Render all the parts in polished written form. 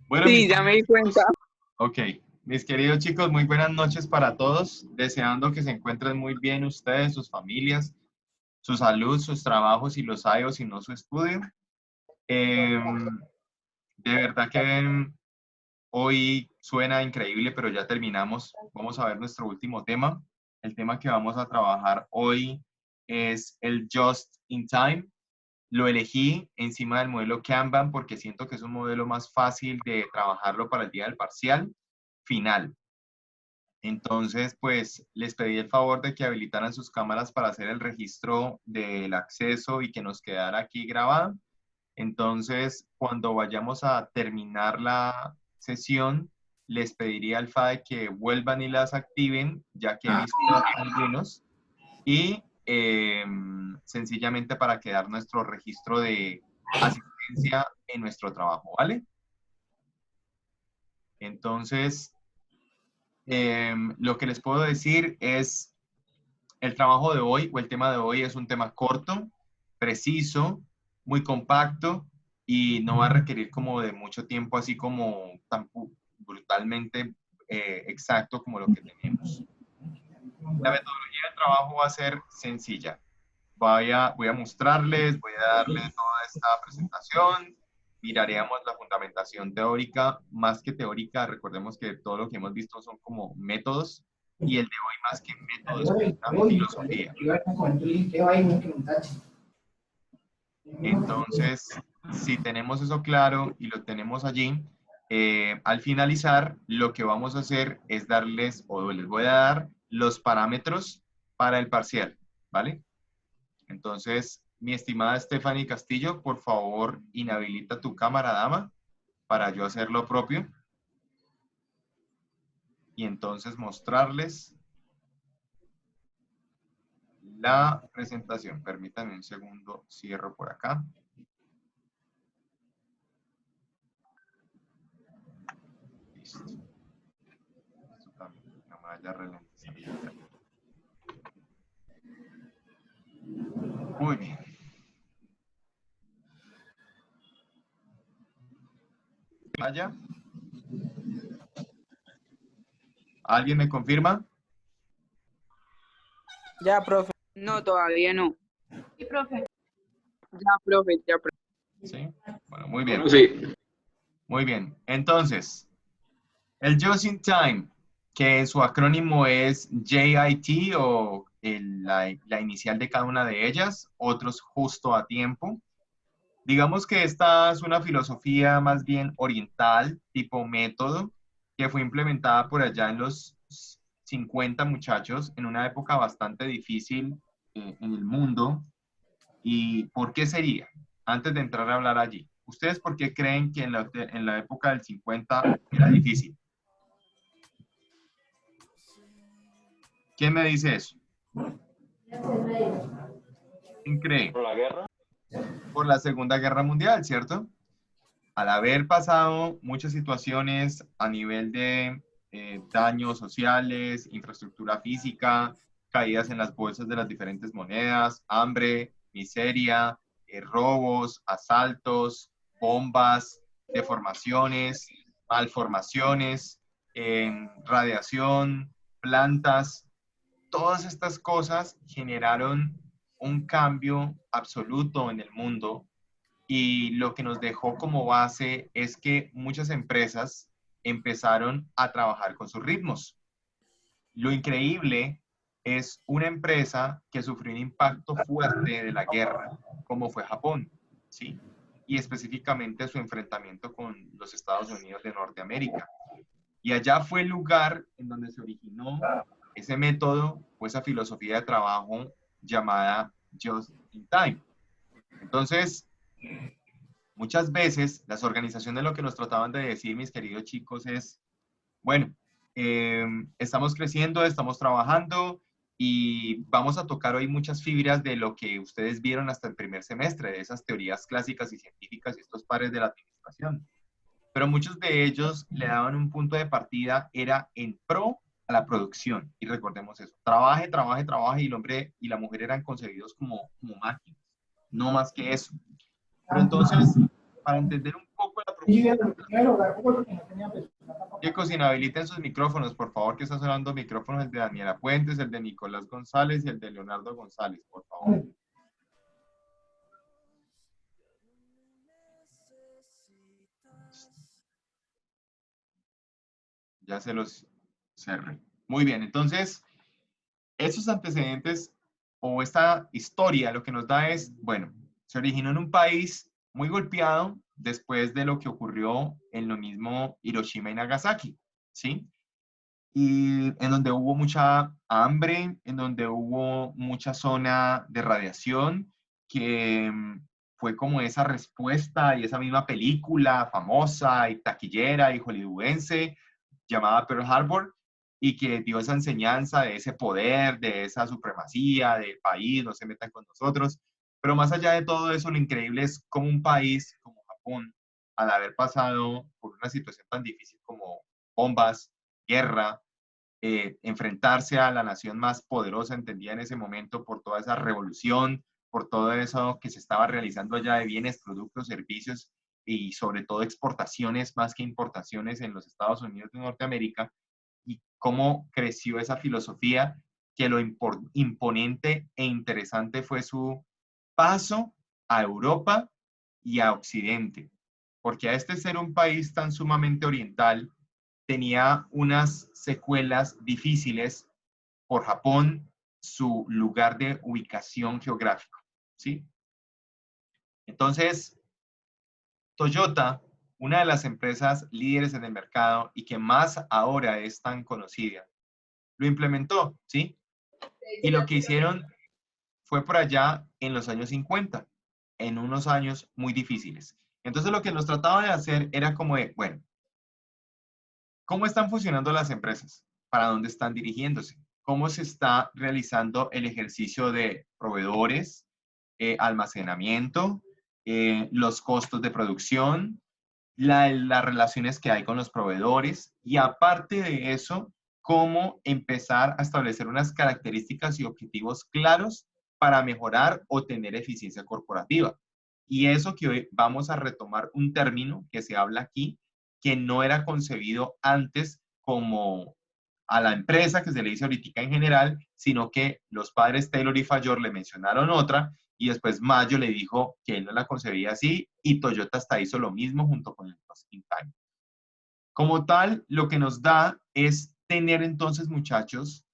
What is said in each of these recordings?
Bueno, mis Sí, ya me queridos di cuenta. chicos, ok, mis queridos chicos, muy buenas noches para todos, deseando que se encuentren muy bien ustedes, sus familias, su salud, sus trabajos, si los hay o si no su estudio. De verdad que hoy suena increíble, pero ya terminamos. Vamos a ver nuestro último tema. El tema que vamos a trabajar hoy es el Just in Time. Lo elegí encima del modelo Kanban porque siento que es un modelo más fácil de trabajarlo para el día del parcial final. Entonces, pues les pedí el favor de que habilitaran sus cámaras para hacer el registro del acceso y que nos quedara aquí grabado. Entonces, cuando vayamos a terminar la sesión, les pediría al FAE que vuelvan y las activen, ya que he visto algunos, y sencillamente para quedar nuestro registro de asistencia en nuestro trabajo, ¿vale? Entonces, lo que les puedo decir es, el trabajo de hoy o el tema de hoy es un tema corto, preciso, muy compacto y no va a requerir como de mucho tiempo, así como tan brutalmente exacto como lo que tenemos. La metodología del trabajo va a ser sencilla. Voy a mostrarles, voy a darles toda esta presentación, miraremos la fundamentación teórica, más que teórica, recordemos que todo lo que hemos visto son como métodos, y el de hoy más que método es como una filosofía. Entonces, si tenemos eso claro y lo tenemos allí, al finalizar, lo que vamos a hacer es darles, o les voy a dar los parámetros para el parcial, ¿vale? Entonces, mi estimada Stephanie Castillo, por favor, inhabilita tu cámara, dama, para yo hacer lo propio. Y entonces mostrarles la presentación. Permítanme un segundo, cierro por acá. Listo. Esto también no me vaya a ralentizar. Muy bien. ¿Vaya? ¿Alguien me confirma? Ya, profe. No, todavía no. Sí, profe. Ya, profe, ya, profe. Sí. Bueno, muy bien. Sí. Muy bien. Entonces, el Just in Time, que su acrónimo es JIT o la inicial de cada una de ellas, otros justo a tiempo. Digamos que esta es una filosofía más bien oriental, tipo método, que fue implementada por allá en los 50 muchachos, en una época bastante difícil en el mundo. ¿Y por qué sería? Antes de entrar a hablar allí, ¿ustedes por qué creen que en la época del 50 era difícil? ¿Quién me dice eso? ¿Quién cree? ¿Por la guerra? Por la Segunda Guerra Mundial, ¿cierto? Al haber pasado muchas situaciones a nivel de daños sociales, infraestructura física, caídas en las bolsas de las diferentes monedas, hambre, miseria, robos, asaltos, bombas, deformaciones, malformaciones, radiación, plantas, todas estas cosas generaron un cambio absoluto en el mundo, y lo que nos dejó como base es que muchas empresas empezaron a trabajar con sus ritmos. Lo increíble es una empresa que sufrió un impacto fuerte de la guerra, como fue Japón, ¿sí? Y específicamente su enfrentamiento con los Estados Unidos de Norteamérica. Y allá fue el lugar en donde se originó ese método o esa filosofía de trabajo llamada Just in Time. Entonces, muchas veces las organizaciones lo que nos trataban de decir, mis queridos chicos, es, bueno, estamos creciendo, estamos trabajando y vamos a tocar hoy muchas fibras de lo que ustedes vieron hasta el primer semestre, de esas teorías clásicas y científicas y estos pares de la administración. Pero muchos de ellos le daban un punto de partida, era en pro a la producción. Y recordemos eso, trabaje, trabaje, trabaje, y el hombre y la mujer eran concebidos como máquinas, no más que eso. Pero entonces, para entender un poco Chicos, inhabiliten sus micrófonos, por favor, que están sonando micrófonos, el de Daniela Puentes, el de Nicolás González y el de Leonardo González, por favor. Ya se los cerré. Muy bien, entonces, estos antecedentes o esta historia lo que nos da es, bueno, se originó en un país muy golpeado después de lo que ocurrió en lo mismo Hiroshima y Nagasaki, ¿sí? Y en donde hubo mucha hambre, en donde hubo mucha zona de radiación, que fue como esa respuesta y esa misma película famosa y taquillera y hollywoodense llamada Pearl Harbor, y que dio esa enseñanza de ese poder, de esa supremacía del país, no se metan con nosotros. Pero más allá de todo eso, lo increíble es cómo un país como Japón, al haber pasado por una situación tan difícil como bombas, guerra, enfrentarse a la nación más poderosa, entendía en ese momento, por toda esa revolución, por todo eso que se estaba realizando allá de bienes, productos, servicios y sobre todo exportaciones más que importaciones en los Estados Unidos de Norteamérica, y cómo creció esa filosofía, que lo imponente e interesante fue su paso a Europa y a Occidente, porque a este ser un país tan sumamente oriental, tenía unas secuelas difíciles por Japón, su lugar de ubicación geográfico, ¿sí? Entonces, Toyota, una de las empresas líderes en el mercado y que más ahora es tan conocida, lo implementó, ¿sí? Y lo que hicieron fue por allá en los años 50, en unos años muy difíciles. Entonces, lo que nos trataba de hacer era como de, bueno, ¿cómo están funcionando las empresas? ¿Para dónde están dirigiéndose? ¿Cómo se está realizando el ejercicio de proveedores, almacenamiento, los costos de producción, las relaciones que hay con los proveedores? Y aparte de eso, cómo empezar a establecer unas características y objetivos claros para mejorar o tener eficiencia corporativa. Y eso que hoy vamos a retomar un término que se habla aquí, que no era concebido antes como a la empresa que se le dice ahorita en general, sino que los padres Taylor y Fayol le mencionaron otra, y después Mayo le dijo que él no la concebía así, y Toyota hasta hizo lo mismo junto con el Just in Time. Como tal, lo que nos da es tener entonces, muchachos,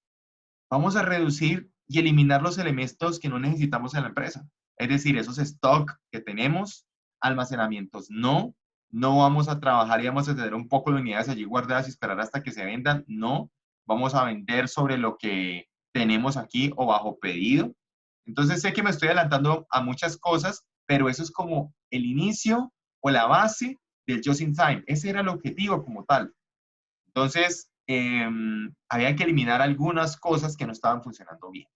vamos a reducir y eliminar los elementos que no necesitamos en la empresa. Es decir, esos stock que tenemos, almacenamientos no vamos a trabajar y vamos a tener un poco de unidades allí guardadas y esperar hasta que se vendan, no, vamos a vender sobre lo que tenemos aquí o bajo pedido. Entonces sé que me estoy adelantando a muchas cosas, pero eso es como el inicio o la base del Just in Time. Ese era el objetivo como tal. Entonces, había que eliminar algunas cosas que no estaban funcionando bien.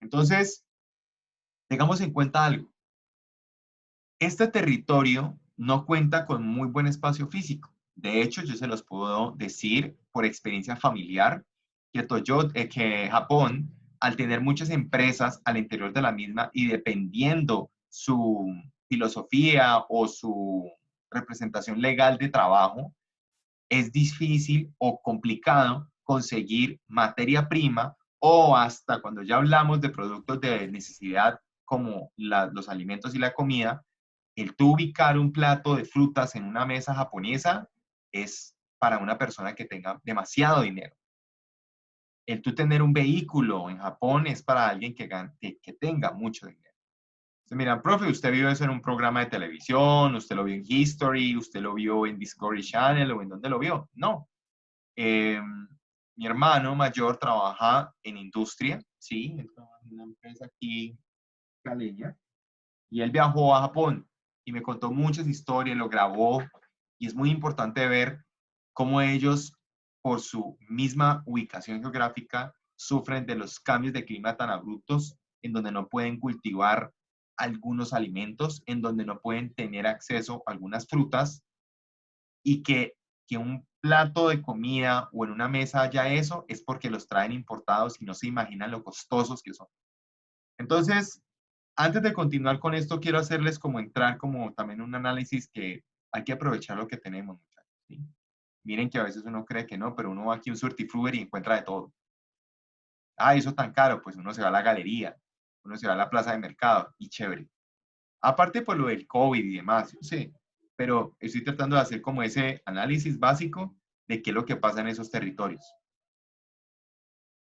Entonces, tengamos en cuenta algo. Este territorio no cuenta con muy buen espacio físico. De hecho, yo se los puedo decir por experiencia familiar que Toyota, que Japón, al tener muchas empresas al interior de la misma y dependiendo su filosofía o su representación legal de trabajo, es difícil o complicado conseguir materia prima, o hasta cuando ya hablamos de productos de necesidad como los alimentos y la comida, el tú ubicar un plato de frutas en una mesa japonesa es para una persona que tenga demasiado dinero. El tú tener un vehículo en Japón es para alguien que tenga mucho dinero. Entonces, mira, profe, usted vio eso en un programa de televisión, usted lo vio en History, usted lo vio en Discovery Channel, o en dónde lo vio. No, eh, mi hermano mayor trabaja en industria, ¿sí? Él trabaja en una empresa aquí, Caleña, y él viajó a Japón y me contó muchas historias, lo grabó, y es muy importante ver cómo ellos, por su misma ubicación geográfica, sufren de los cambios de clima tan abruptos, en donde no pueden cultivar algunos alimentos, en donde no pueden tener acceso a algunas frutas, y que un plato de comida o en una mesa haya eso, es porque los traen importados y no se imaginan lo costosos que son. Entonces, antes de continuar con esto, quiero hacerles como entrar como también un análisis que hay que aprovechar lo que tenemos, muchachos, ¿sí? Miren que a veces uno cree que no, pero uno va aquí a un Surtifruber y encuentra de todo. Ah, eso tan caro, pues uno se va a la galería, uno se va a la plaza de mercado y chévere. Aparte por lo del COVID y demás, yo sé, pero estoy tratando de hacer como ese análisis básico de qué es lo que pasa en esos territorios.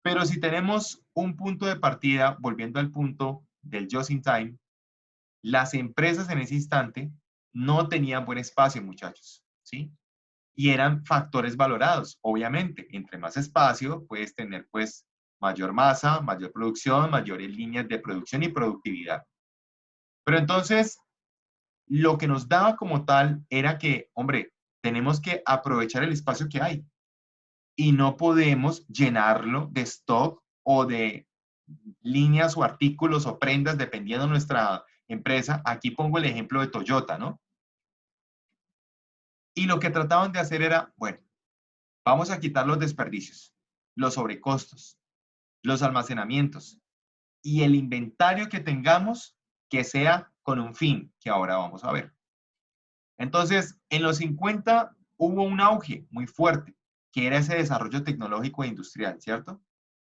Pero si tenemos un punto de partida, volviendo al punto del just in time, las empresas en ese instante no tenían buen espacio, muchachos, ¿sí? Y eran factores valorados, obviamente. Entre más espacio, puedes tener pues mayor masa, mayor producción, mayores líneas de producción y productividad. Pero entonces, lo que nos daba como tal era que, hombre, tenemos que aprovechar el espacio que hay y no podemos llenarlo de stock o de líneas o artículos o prendas dependiendo de nuestra empresa. Aquí pongo el ejemplo de Toyota, ¿no? Y lo que trataban de hacer era, bueno, vamos a quitar los desperdicios, los sobrecostos, los almacenamientos y el inventario que tengamos que sea con un fin, que ahora vamos a ver. Entonces, en los 50 hubo un auge muy fuerte, que era ese desarrollo tecnológico e industrial, ¿cierto?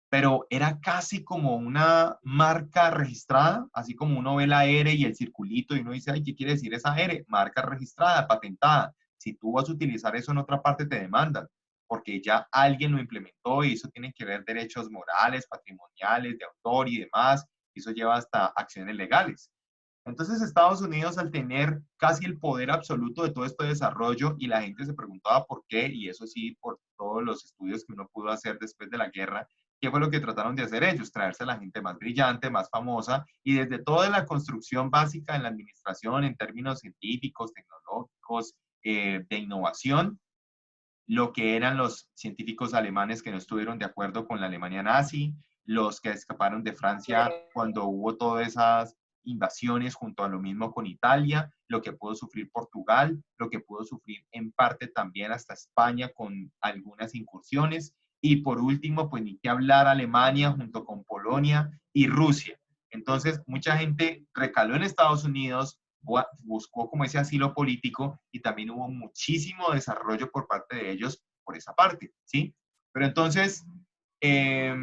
Pero era casi como una marca registrada, así como uno ve la R y el circulito y uno dice, ay, ¿qué quiere decir esa R? Marca registrada, patentada. Si tú vas a utilizar eso en otra parte, te demandan, porque ya alguien lo implementó y eso tiene que ver derechos morales, patrimoniales, de autor y demás. Y eso lleva hasta acciones legales. Entonces Estados Unidos, al tener casi el poder absoluto de todo este desarrollo, y la gente se preguntaba por qué, y eso sí, por todos los estudios que uno pudo hacer después de la guerra, ¿qué fue lo que trataron de hacer ellos? Traerse a la gente más brillante, más famosa, y desde toda la construcción básica en la administración, en términos científicos, tecnológicos, de innovación, lo que eran los científicos alemanes que no estuvieron de acuerdo con la Alemania nazi, los que escaparon de Francia cuando hubo todas esas invasiones junto a lo mismo con Italia, lo que pudo sufrir Portugal, lo que pudo sufrir en parte también hasta España con algunas incursiones, y por último, pues ni que hablar Alemania junto con Polonia y Rusia. Entonces, mucha gente recaló en Estados Unidos, buscó como ese asilo político y también hubo muchísimo desarrollo por parte de ellos por esa parte, ¿sí? Pero entonces, eh,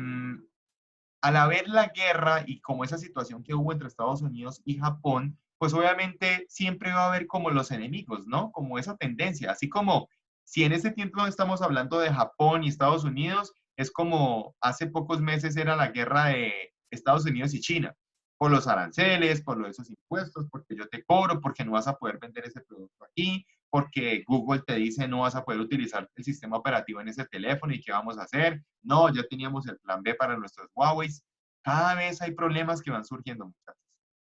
al haber la guerra y como esa situación que hubo entre Estados Unidos y Japón, pues obviamente siempre va a haber como los enemigos, ¿no? Como esa tendencia, así como si en ese tiempo estamos hablando de Japón y Estados Unidos, es como hace pocos meses era la guerra de Estados Unidos y China, por los aranceles, por esos impuestos, porque yo te cobro, porque no vas a poder vender ese producto aquí, porque Google te dice no vas a poder utilizar el sistema operativo en ese teléfono y qué vamos a hacer. No, ya teníamos el plan B para nuestros Huawei. Cada vez hay problemas que van surgiendo, muchachos.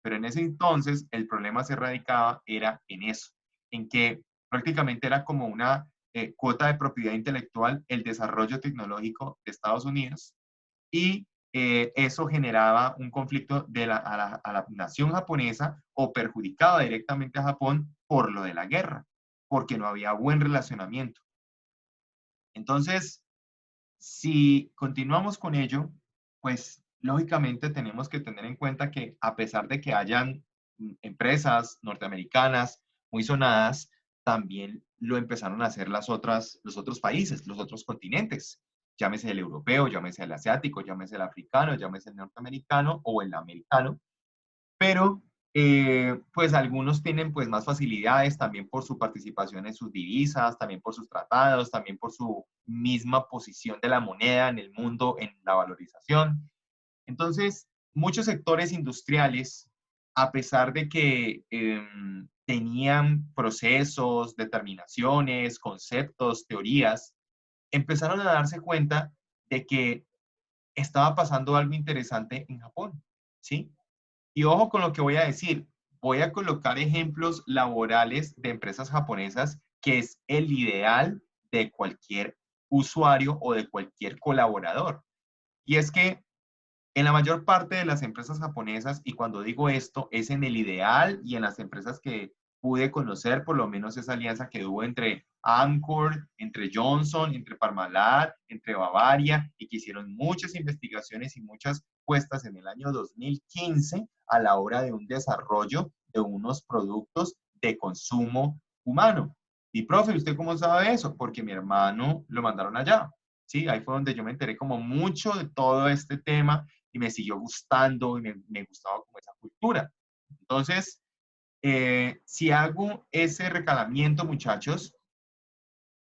Pero en ese entonces el problema se radicaba era en eso, en que prácticamente era como una cuota de propiedad intelectual el desarrollo tecnológico de Estados Unidos y eso generaba un conflicto a la nación japonesa o perjudicaba directamente a Japón por lo de la guerra, porque no había buen relacionamiento. Entonces, si continuamos con ello, pues lógicamente tenemos que tener en cuenta que a pesar de que hayan empresas norteamericanas muy sonadas, también lo empezaron a hacer los otros países, los otros continentes. Llámese el europeo, llámese el asiático, llámese el africano, llámese el norteamericano o el americano, pero pues algunos tienen pues más facilidades también por su participación en sus divisas, también por sus tratados, también por su misma posición de la moneda en el mundo, en la valorización. Entonces, muchos sectores industriales, a pesar de que tenían procesos, determinaciones, conceptos, teorías, empezaron a darse cuenta de que estaba pasando algo interesante en Japón, ¿sí? Y ojo con lo que voy a decir. Voy a colocar ejemplos laborales de empresas japonesas que es el ideal de cualquier usuario o de cualquier colaborador. Y es que en la mayor parte de las empresas japonesas, y cuando digo esto, es en el ideal y en las empresas que pude conocer, por lo menos esa alianza que hubo entre Amcor, entre Johnson, entre Parmalat, entre Bavaria, y que hicieron muchas investigaciones y muchas puestas en el año 2015 a la hora de un desarrollo de unos productos de consumo humano. Y profe, ¿usted cómo sabe eso? Porque mi hermano lo mandaron allá. Sí, ahí fue donde yo me enteré como mucho de todo este tema y me siguió gustando y me gustaba como esa cultura. Entonces, si hago ese recalamiento, muchachos,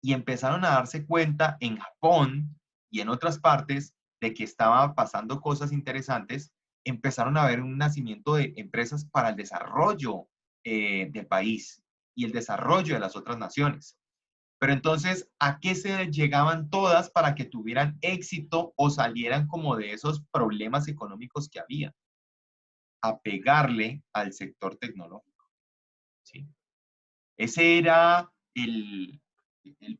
y empezaron a darse cuenta en Japón y en otras partes de que estaban pasando cosas interesantes, empezaron a ver un nacimiento de empresas para el desarrollo del país y el desarrollo de las otras naciones. Pero entonces, ¿a qué se llegaban todas para que tuvieran éxito o salieran como de esos problemas económicos que había? A pegarle al sector tecnológico, ¿sí? Ese era el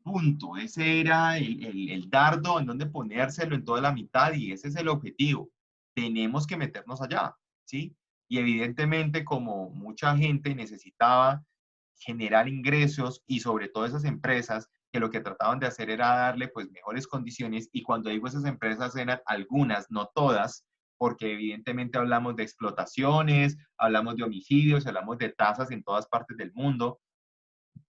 punto, ese era el dardo en donde ponérselo en toda la mitad y ese es el objetivo. Tenemos que meternos allá, ¿sí? Y evidentemente como mucha gente necesitaba generar ingresos y sobre todo esas empresas que lo que trataban de hacer era darle pues mejores condiciones y cuando digo esas empresas eran algunas, no todas, porque evidentemente hablamos de explotaciones, hablamos de homicidios, hablamos de tasas en todas partes del mundo,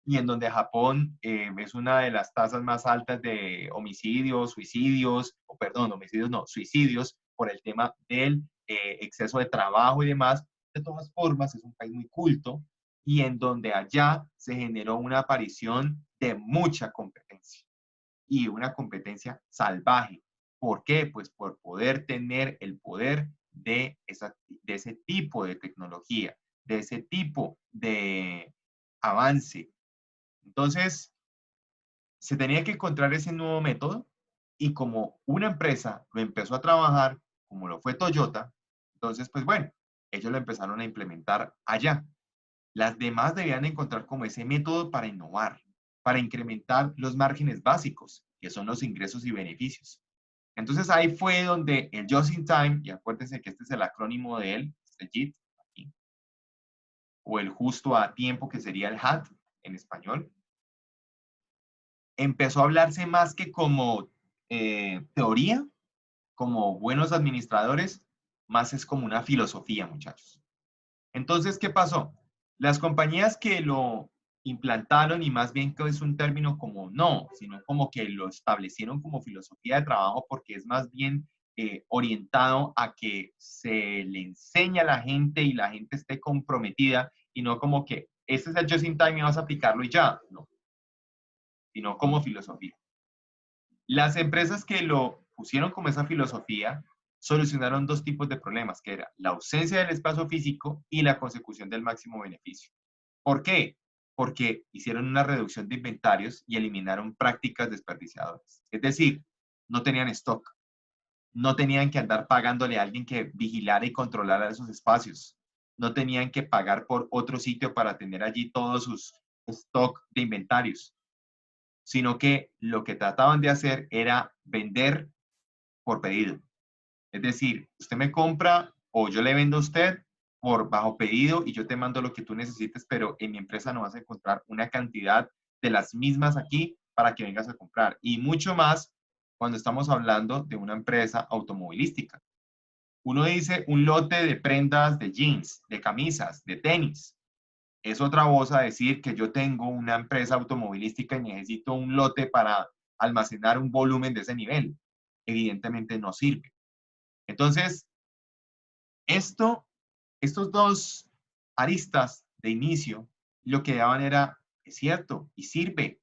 y en donde Japón es una de las tasas más altas de homicidios, suicidios, o perdón, homicidios no, suicidios por el tema del exceso de trabajo y demás. De todas formas, es un país muy culto y en donde allá se generó una aparición de mucha competencia y una competencia salvaje. ¿Por qué? Pues por poder tener el poder de ese tipo de tecnología, de ese tipo de avance. Entonces, se tenía que encontrar ese nuevo método y como una empresa lo empezó a trabajar, como lo fue Toyota, entonces, pues bueno, ellos lo empezaron a implementar allá. Las demás debían encontrar como ese método para innovar, para incrementar los márgenes básicos, que son los ingresos y beneficios. Entonces ahí fue donde el Just in Time, y acuérdense que este es el acrónimo de él, este JIT, aquí, o el justo a tiempo, que sería el HAT en español, empezó a hablarse más que como teoría, como buenos administradores, más es como una filosofía, muchachos. Entonces, ¿qué pasó? Las compañías que lo implantaron, y más bien que es un término como no, sino como que lo establecieron como filosofía de trabajo porque es más bien orientado a que se le enseña a la gente y la gente esté comprometida y no como que este es el just in time y vas a aplicarlo y ya, no, sino como filosofía. Las empresas que lo pusieron como esa filosofía solucionaron dos tipos de problemas, que era la ausencia del espacio físico y la consecución del máximo beneficio. ¿Por qué? Porque hicieron una reducción de inventarios y eliminaron prácticas desperdiciadoras. Es decir, no tenían stock, no tenían que andar pagándole a alguien que vigilara y controlara esos espacios, no tenían que pagar por otro sitio para tener allí todos sus stock de inventarios, sino que lo que trataban de hacer era vender por pedido. Es decir, usted me compra o yo le vendo a usted por bajo pedido y yo te mando lo que tú necesites, pero en mi empresa no vas a encontrar una cantidad de las mismas aquí para que vengas a comprar. Y mucho más cuando estamos hablando de una empresa automovilística. Uno dice un lote de prendas de jeans, de camisas, de tenis. Es otra voz a decir que yo tengo una empresa automovilística y necesito un lote para almacenar un volumen de ese nivel. Evidentemente no sirve. Entonces, esto, estos dos aristas de inicio, lo que daban era, es cierto, y sirve,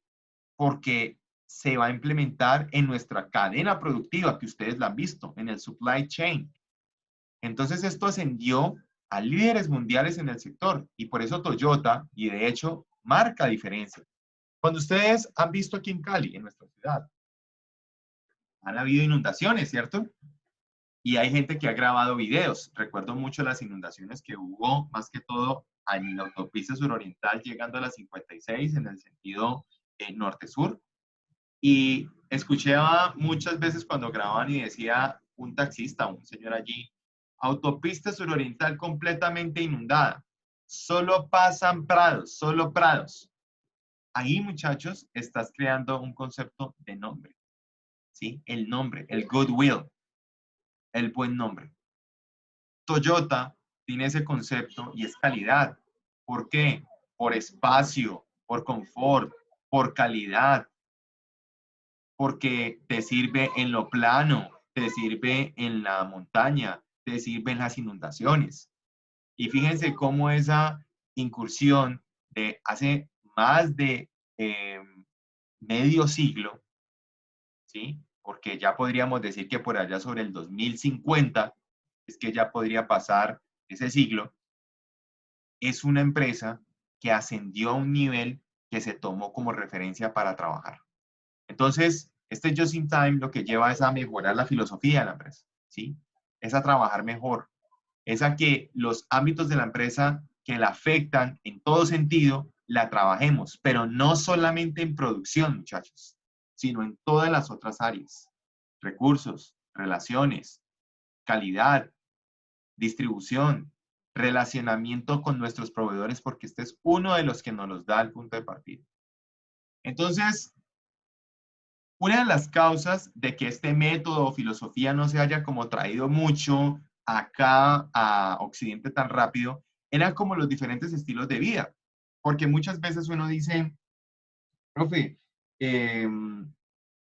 porque se va a implementar en nuestra cadena productiva, que ustedes la han visto, en el supply chain. Entonces, esto ascendió a líderes mundiales en el sector, y por eso Toyota, y de hecho, marca diferencia. Cuando ustedes han visto aquí en Cali, en nuestra ciudad, han habido inundaciones, ¿cierto? Y hay gente que ha grabado videos. Recuerdo mucho las inundaciones que hubo, más que todo en la autopista suroriental, llegando a la 56 en el sentido norte-sur. Y escuchaba muchas veces cuando grababan y decía un taxista, un señor allí, autopista suroriental completamente inundada. Solo pasan prados, solo prados. Ahí, muchachos, estás creando un concepto de nombre, ¿sí? El nombre, el goodwill, el buen nombre. Toyota tiene ese concepto y es calidad. ¿Por qué? Por espacio, por confort, por calidad, porque te sirve en lo plano, te sirve en la montaña, te sirve en las inundaciones. Y fíjense cómo esa incursión de hace más de medio siglo, ¿sí? Porque ya podríamos decir que por allá sobre el 2050 es que ya podría pasar ese siglo, es una empresa que ascendió a un nivel que se tomó como referencia para trabajar. Entonces, este Just in Time lo que lleva es a mejorar la filosofía de la empresa, ¿sí? Es a trabajar mejor, es a que los ámbitos de la empresa que la afectan en todo sentido, la trabajemos, pero no solamente en producción, muchachos, sino en todas las otras áreas. Recursos, relaciones, calidad, distribución, relacionamiento con nuestros proveedores, porque este es uno de los que nos los da el punto de partida. Entonces, una de las causas de que este método o filosofía no se haya como traído mucho acá a Occidente tan rápido, eran como los diferentes estilos de vida. Porque muchas veces uno dice, profe, eh,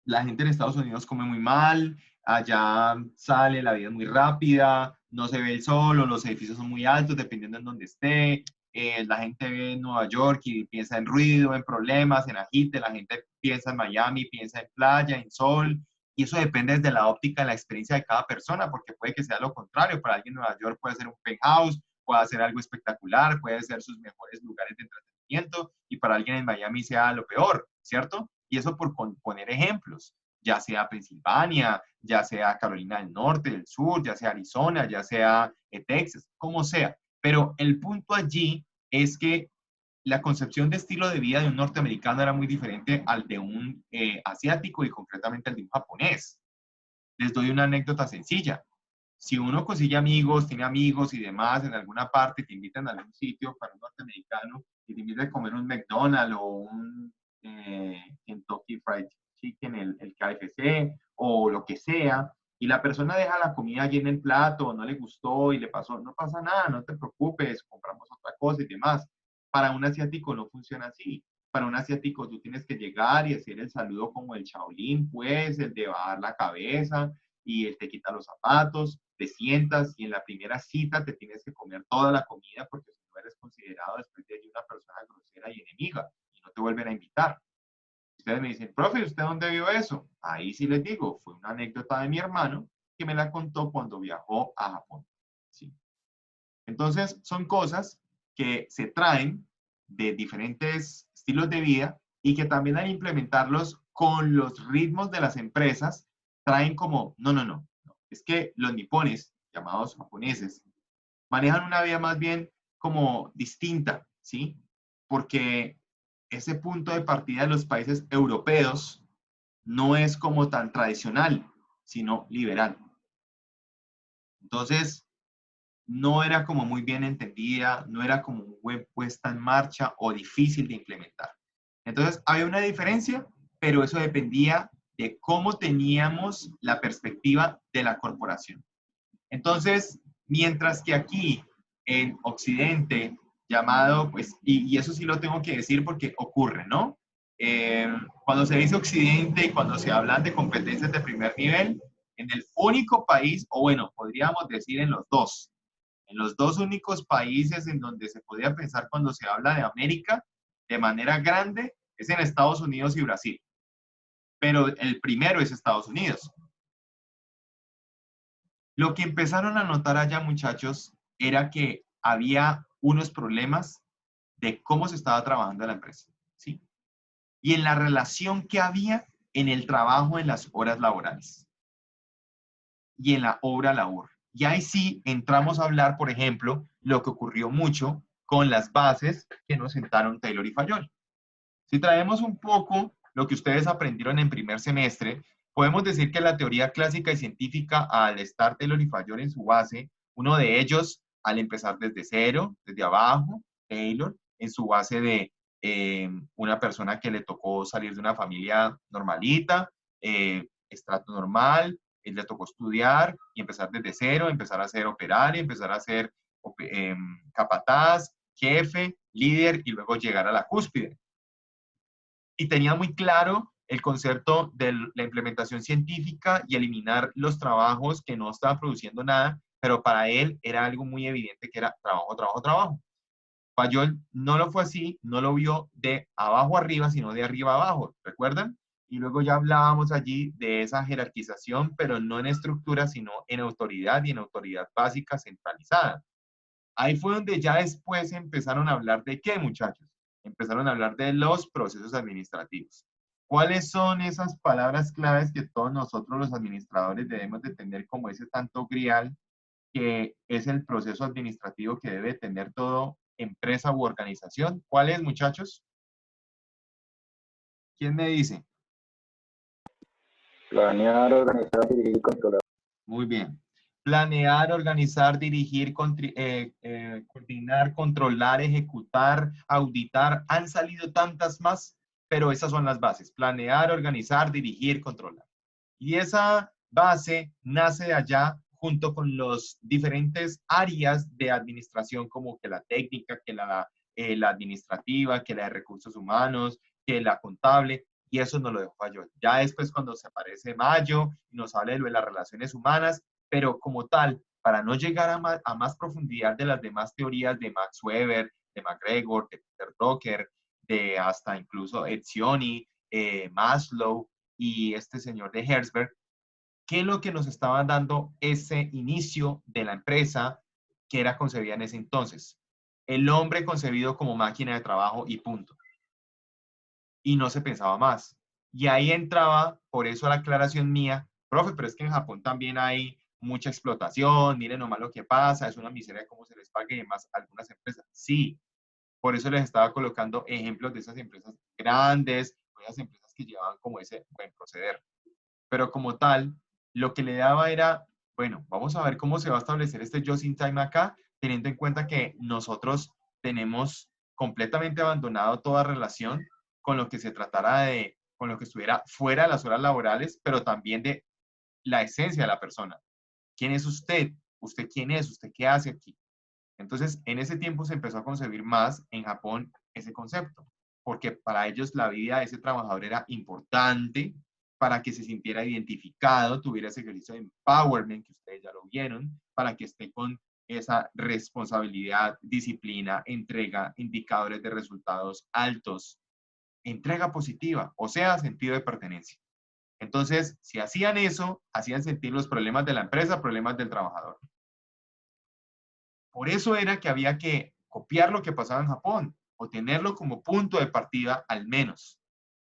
la gente en Estados Unidos come muy mal, allá sale, la vida es muy rápida, no se ve el sol o los edificios son muy altos dependiendo en donde esté. La gente ve en Nueva York y piensa en ruido, en problemas, en agite, la gente piensa en Miami, piensa en playa, en sol, y eso depende desde la óptica, de la experiencia de cada persona, porque puede que sea lo contrario, para alguien en Nueva York puede ser un penthouse, puede ser algo espectacular, puede ser sus mejores lugares de entretenimiento, y para alguien en Miami sea lo peor, ¿cierto? Y eso por poner ejemplos, ya sea Pensilvania, ya sea Carolina del Norte, del Sur, ya sea Arizona, ya sea Texas, como sea. Pero el punto allí es que la concepción de estilo de vida de un norteamericano era muy diferente al de un asiático y concretamente al de un japonés. Les doy una anécdota sencilla. Si uno consigue amigos, tiene amigos y demás en alguna parte, te invitan a algún sitio para un norteamericano y te invitan a comer un McDonald's o un Kentucky Fried Chicken, el KFC o lo que sea, y la persona deja la comida allí en el plato, no le gustó y le pasó, no pasa nada, no te preocupes, compramos otra cosa y demás. Para un asiático no funciona así. Para un asiático tú tienes que llegar y hacer el saludo como el Shaolin, pues, el de bajar la cabeza, y él te quita los zapatos, te sientas y en la primera cita te tienes que comer toda la comida porque si no eres considerado después de allí una persona grosera y enemiga y no te vuelven a invitar. Ustedes me dicen, profe, ¿usted dónde vio eso? Ahí sí les digo, fue una anécdota de mi hermano que me la contó cuando viajó a Japón. ¿Sí? Entonces, son cosas que se traen de diferentes estilos de vida y que también al implementarlos con los ritmos de las empresas, traen como, no. Es que los nipones, llamados japoneses, manejan una vida más bien como distinta, ¿sí? Porque ese punto de partida de los países europeos no es como tan tradicional, sino liberal. Entonces, no era como muy bien entendida, no era como muy buen puesta en marcha o difícil de implementar. Entonces, había una diferencia, pero eso dependía de cómo teníamos la perspectiva de la corporación. Entonces, mientras que aquí en Occidente, llamado, pues, y eso sí lo tengo que decir porque ocurre, ¿no? Cuando se dice Occidente y cuando se hablan de competencias de primer nivel, en el único país, o bueno, podríamos decir en los dos únicos países en donde se podría pensar cuando se habla de América de manera grande, es en Estados Unidos y Brasil. Pero el primero es Estados Unidos. Lo que empezaron a notar allá, muchachos, era que había unos problemas de cómo se estaba trabajando la empresa, ¿sí? Y en la relación que había en el trabajo en las horas laborales y en la hora labor. Y ahí sí entramos a hablar, por ejemplo, lo que ocurrió mucho con las bases que nos sentaron Taylor y Fayol. Si traemos un poco lo que ustedes aprendieron en primer semestre, podemos decir que la teoría clásica y científica, al estar Taylor y Fayol en su base, uno de ellos, al empezar desde cero, desde abajo, Taylor, en su base de una persona que le tocó salir de una familia normalita, estrato normal, le tocó estudiar y empezar desde cero, empezar a ser operario, empezar a ser capataz, jefe, líder y luego llegar a la cúspide. y tenía muy claro el concepto de la implementación científica y eliminar los trabajos que no estaban produciendo nada, pero para él era algo muy evidente que era trabajo, trabajo, trabajo. Fayol no lo fue así, no lo vio de abajo arriba, sino de arriba abajo, ¿recuerdan? Y luego ya hablábamos allí de esa jerarquización, pero no en estructura, sino en autoridad y en autoridad básica centralizada. Ahí fue donde ya después empezaron a hablar de qué, muchachos. Empezaron a hablar de los procesos administrativos. ¿Cuáles son esas palabras claves que todos nosotros los administradores debemos de tener como ese tanto grial que es el proceso administrativo que debe tener todo empresa u organización? ¿Cuál es, muchachos? ¿Quién me dice? Planear, organizar, dirigir y controlar. Muy bien. Planear, organizar, dirigir, coordinar, controlar, ejecutar, auditar. Han salido tantas más, pero esas son las bases. Planear, organizar, dirigir, controlar. Y esa base nace de allá junto con los diferentes áreas de administración, como que la técnica, que la administrativa, que la de recursos humanos, que la contable, y eso nos lo dejó Fayol. Ya después cuando se aparece Mayo, nos habla de lo de las relaciones humanas, pero como tal, para no llegar a más profundidad de las demás teorías de Max Weber, de McGregor, de Peter Drucker, de hasta incluso Etzioni, Maslow y este señor de Herzberg, ¿qué es lo que nos estaba dando ese inicio de la empresa que era concebida en ese entonces? El hombre concebido como máquina de trabajo y punto. Y no se pensaba más. Y ahí entraba, por eso la aclaración mía, profe, pero es que en Japón también hay mucha explotación, miren nomás lo que pasa, es una miseria cómo se les pague más a algunas empresas. Sí, por eso les estaba colocando ejemplos de esas empresas grandes, de esas empresas que llevaban como ese buen proceder. Pero como tal, lo que le daba era, bueno, vamos a ver cómo se va a establecer este just in time acá, teniendo en cuenta que nosotros tenemos completamente abandonado toda relación con lo que se tratara de, con lo que estuviera fuera de las horas laborales, pero también de la esencia de la persona. ¿Quién es usted? ¿Usted quién es? ¿Usted qué hace aquí? Entonces, en ese tiempo se empezó a concebir más en Japón ese concepto, porque para ellos la vida de ese trabajador era importante para que se sintiera identificado, tuviera ese ejercicio de empowerment que ustedes ya lo vieron, para que esté con esa responsabilidad, disciplina, entrega, indicadores de resultados altos, entrega positiva, o sea, sentido de pertenencia. Entonces, si hacían eso, hacían sentir los problemas de la empresa, problemas del trabajador. Por eso era que había que copiar lo que pasaba en Japón o tenerlo como punto de partida al menos,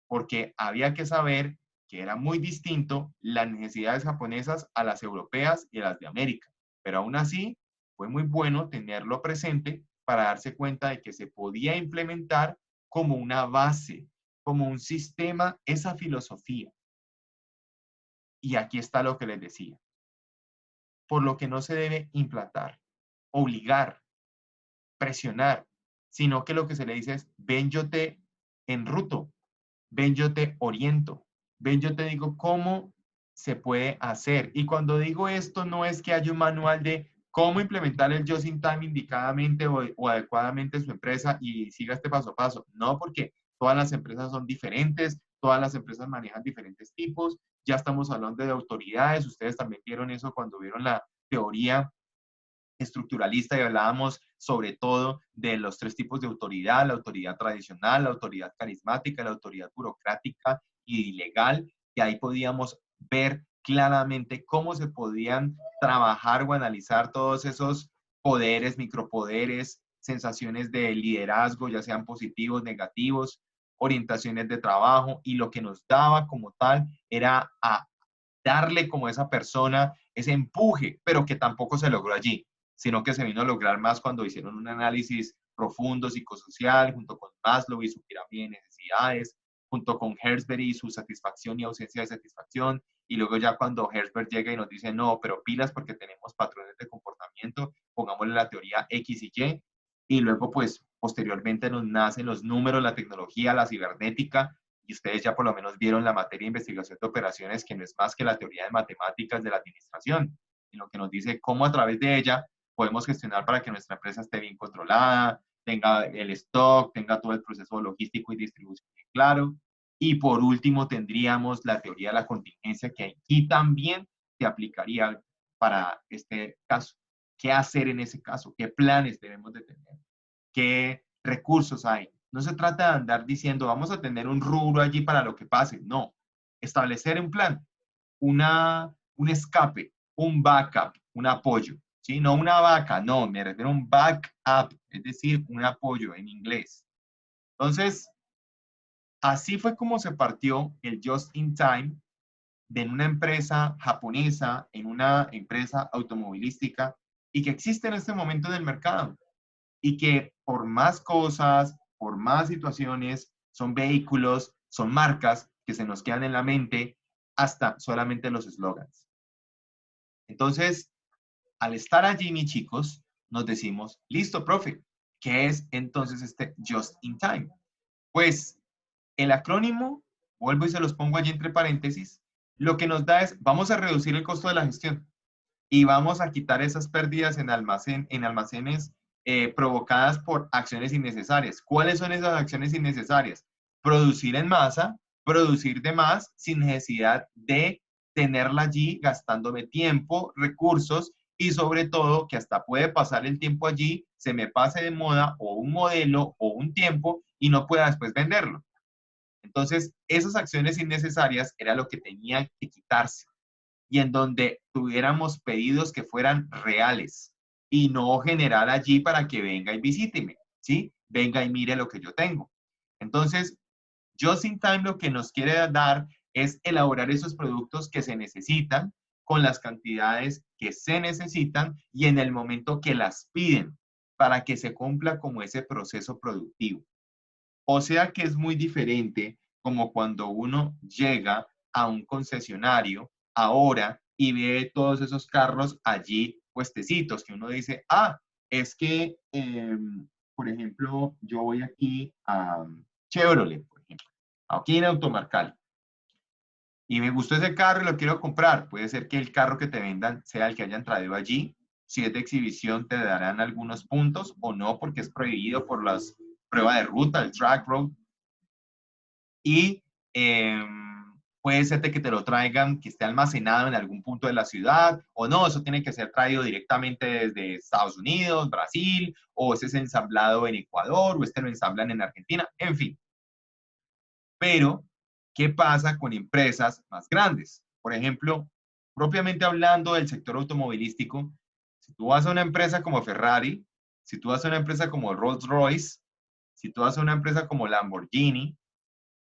porque había que saber que era muy distinto las necesidades japonesas a las europeas y a las de América. Pero aún así, fue muy bueno tenerlo presente para darse cuenta de que se podía implementar como una base, como un sistema, esa filosofía. Y aquí está lo que les decía. Por lo que no se debe implantar, obligar, presionar, sino que lo que se le dice es, ven, yo te enruto, ven, yo te oriento, ven, yo te digo cómo se puede hacer. Y cuando digo esto, no es que haya un manual de cómo implementar el Just in Time indicadamente o adecuadamente en su empresa y siga este paso a paso. No, porque todas las empresas son diferentes, todas las empresas manejan diferentes tipos. Ya estamos hablando de autoridades. Ustedes también vieron eso cuando vieron la teoría estructuralista y hablábamos sobre todo de los tres tipos de autoridad, la autoridad tradicional, la autoridad carismática, la autoridad burocrática y legal, y ahí podíamos ver claramente cómo se podían trabajar o analizar todos esos poderes, micropoderes, sensaciones de liderazgo, ya sean positivos, negativos, orientaciones de trabajo, y lo que nos daba como tal era a darle como a esa persona ese empuje, pero que tampoco se logró allí, sino que se vino a lograr más cuando hicieron un análisis profundo psicosocial, junto con Maslow y su pirámide de necesidades, junto con Herzberg y su satisfacción y ausencia de satisfacción, y luego ya cuando Herzberg llega y nos dice, no, pero pilas porque tenemos patrones de comportamiento, pongámosle la teoría X y luego pues posteriormente nos nacen los números, la tecnología, la cibernética, y ustedes ya por lo menos vieron la materia de investigación de operaciones, que no es más que la teoría de matemáticas de la administración, en lo que nos dice cómo a través de ella podemos gestionar para que nuestra empresa esté bien controlada, tenga el stock, tenga todo el proceso logístico y distribución bien claro. Y por último tendríamos la teoría de la contingencia, que aquí también se aplicaría para este caso. ¿Qué hacer en ese caso? ¿Qué planes debemos de tener? ¿Qué recursos hay? No se trata de andar diciendo, vamos a tener un rubro allí para lo que pase. No. Establecer un plan, un escape, un backup, un apoyo. ¿Sí? No una vaca, no, me refiero a un backup, es decir, un apoyo en inglés. Entonces, así fue como se partió el Just in Time de una empresa japonesa en una empresa automovilística y que existe en este momento en el mercado y que por más cosas, por más situaciones, son vehículos, son marcas que se nos quedan en la mente hasta solamente los eslogans. Entonces, al estar allí, mis chicos, nos decimos, listo, profe, ¿qué es entonces este Just in Time? Pues el acrónimo, vuelvo y se los pongo allí entre paréntesis, lo que nos da es, vamos a reducir el costo de la gestión y vamos a quitar esas pérdidas en almacenes provocadas por acciones innecesarias. ¿Cuáles son esas acciones innecesarias? Producir en masa, producir de más sin necesidad de tenerla allí gastándome tiempo, recursos y sobre todo que hasta puede pasar el tiempo allí, se me pase de moda o un modelo o un tiempo y no pueda después venderlo. Entonces, esas acciones innecesarias era lo que tenían que quitarse y en donde tuviéramos pedidos que fueran reales y no generar allí para que venga y visíteme, ¿sí? Venga y mire lo que yo tengo. Entonces, Just in Time lo que nos quiere dar es elaborar esos productos que se necesitan con las cantidades que se necesitan y en el momento que las piden para que se cumpla como ese proceso productivo. O sea que es muy diferente como cuando uno llega a un concesionario ahora y ve todos esos carros allí puestecitos, que uno dice, ah, es que, por ejemplo, yo voy aquí a Chevrolet, por ejemplo, aquí en Automarcal, y me gustó ese carro y lo quiero comprar. Puede ser que el carro que te vendan sea el que hayan traído allí. Si es de exhibición, te darán algunos puntos o no, porque es prohibido por las pruebas de ruta, el track road, y eh, puede ser de que te lo traigan, que esté almacenado en algún punto de la ciudad, o no, eso tiene que ser traído directamente desde Estados Unidos, Brasil, o ese es ensamblado en Ecuador, o este lo ensamblan en Argentina, en fin. Pero, ¿qué pasa con empresas más grandes? Por ejemplo, propiamente hablando del sector automovilístico, si tú vas a una empresa como Ferrari, si tú vas a una empresa como Rolls-Royce, si tú vas a una empresa como Lamborghini,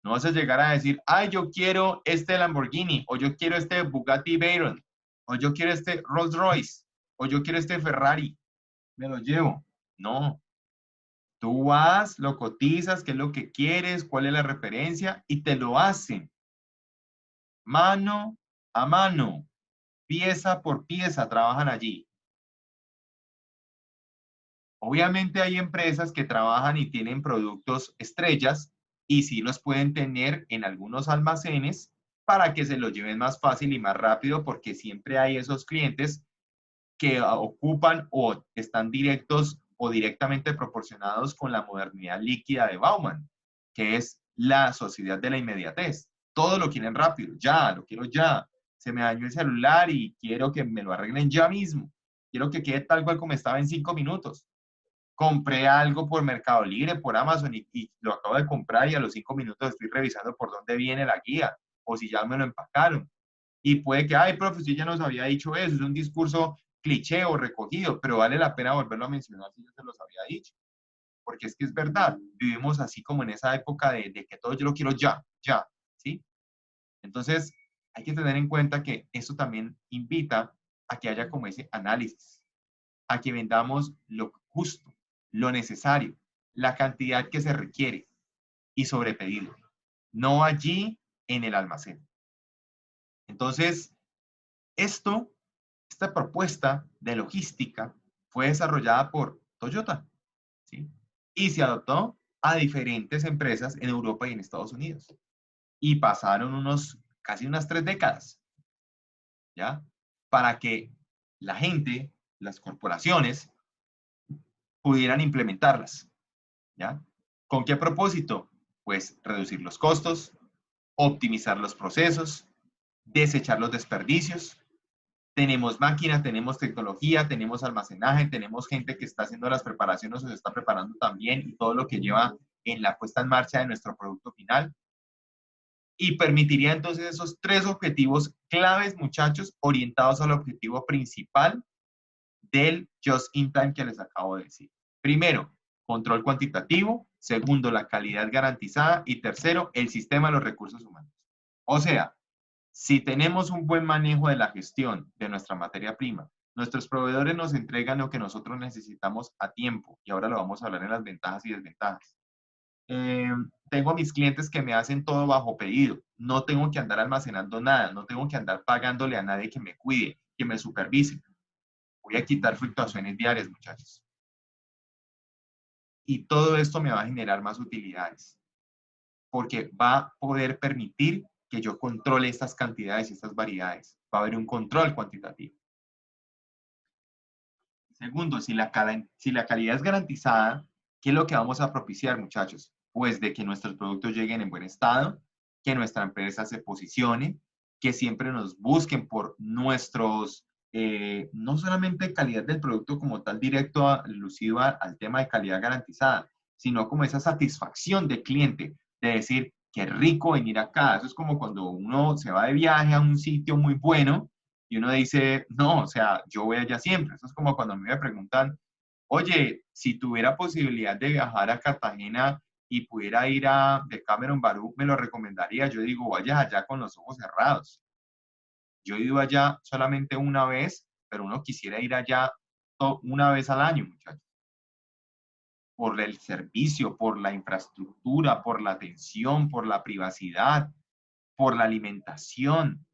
no vas a llegar a decir, ay, yo quiero este Lamborghini, o yo quiero este Bugatti Veyron, o yo quiero este Rolls Royce, o yo quiero este Ferrari, me lo llevo. No, tú vas, lo cotizas, qué es lo que quieres, cuál es la referencia, y te lo hacen. Mano a mano, pieza por pieza, trabajan allí. Obviamente hay empresas que trabajan y tienen productos estrellas y sí los pueden tener en algunos almacenes para que se los lleven más fácil y más rápido porque siempre hay esos clientes que ocupan o están directos o directamente proporcionados con la modernidad líquida de Bauman, que es la sociedad de la inmediatez. Todo lo quieren rápido, ya, lo quiero ya. Se me dañó el celular y quiero que me lo arreglen ya mismo. Quiero que quede tal cual como estaba en 5 minutos. Compré algo por Mercado Libre, por Amazon y lo acabo de comprar y a los 5 minutos estoy revisando por dónde viene la guía o si ya me lo empacaron. Y puede que, ay, profe, usted ya nos había dicho eso, es un discurso cliché o recogido, pero vale la pena volverlo a mencionar si yo se los había dicho. Porque es que es verdad, vivimos así como en esa época de que todo yo lo quiero ya, ya, ¿sí? Entonces, hay que tener en cuenta que eso también invita a que haya como ese análisis, a que vendamos lo justo, lo necesario, la cantidad que se requiere y sobre pedido, no allí en el almacén. Entonces, esta propuesta de logística fue desarrollada por Toyota, ¿sí? Y se adoptó a diferentes empresas en Europa y en Estados Unidos. Y pasaron casi unas 3 décadas, ¿ya? Para que la gente, las corporaciones, pudieran implementarlas, ¿ya? ¿Con qué propósito? Pues reducir los costos, optimizar los procesos, desechar los desperdicios. Tenemos máquina, tenemos tecnología, tenemos almacenaje, tenemos gente que está haciendo las preparaciones o se está preparando también y todo lo que lleva en la puesta en marcha de nuestro producto final. Y permitiría entonces esos tres objetivos claves, muchachos, orientados al objetivo principal del Just in Time que les acabo de decir. Primero, control cuantitativo. Segundo, la calidad garantizada. Y tercero, el sistema de los recursos humanos. O sea, si tenemos un buen manejo de la gestión de nuestra materia prima, nuestros proveedores nos entregan lo que nosotros necesitamos a tiempo. Y ahora lo vamos a hablar en las ventajas y desventajas. Tengo a mis clientes que me hacen todo bajo pedido. No tengo que andar almacenando nada. No tengo que andar pagándole a nadie que me cuide, que me supervise. Voy a quitar fluctuaciones diarias, muchachos. Y todo esto me va a generar más utilidades, porque va a poder permitir que yo controle estas cantidades y estas variedades. Va a haber un control cuantitativo. Segundo, si la calidad es garantizada, ¿qué es lo que vamos a propiciar, muchachos? Pues de que nuestros productos lleguen en buen estado, que nuestra empresa se posicione, que siempre nos busquen por nuestros, no solamente calidad del producto como tal directo alusivo al tema de calidad garantizada, sino como esa satisfacción del cliente de decir, qué rico venir acá. Eso es como cuando uno se va de viaje a un sitio muy bueno y uno dice, no, o sea, yo voy allá siempre. Eso es como cuando a mí me preguntan, oye, si tuviera posibilidad de viajar a Cartagena y pudiera ir a Decameron Barú, ¿me lo recomendaría? Yo digo, vaya allá con los ojos cerrados. Yo he ido allá solamente una vez, pero uno quisiera ir allá una vez al año, muchachos. Por el servicio, por la infraestructura, por la atención, por la privacidad, por la alimentación,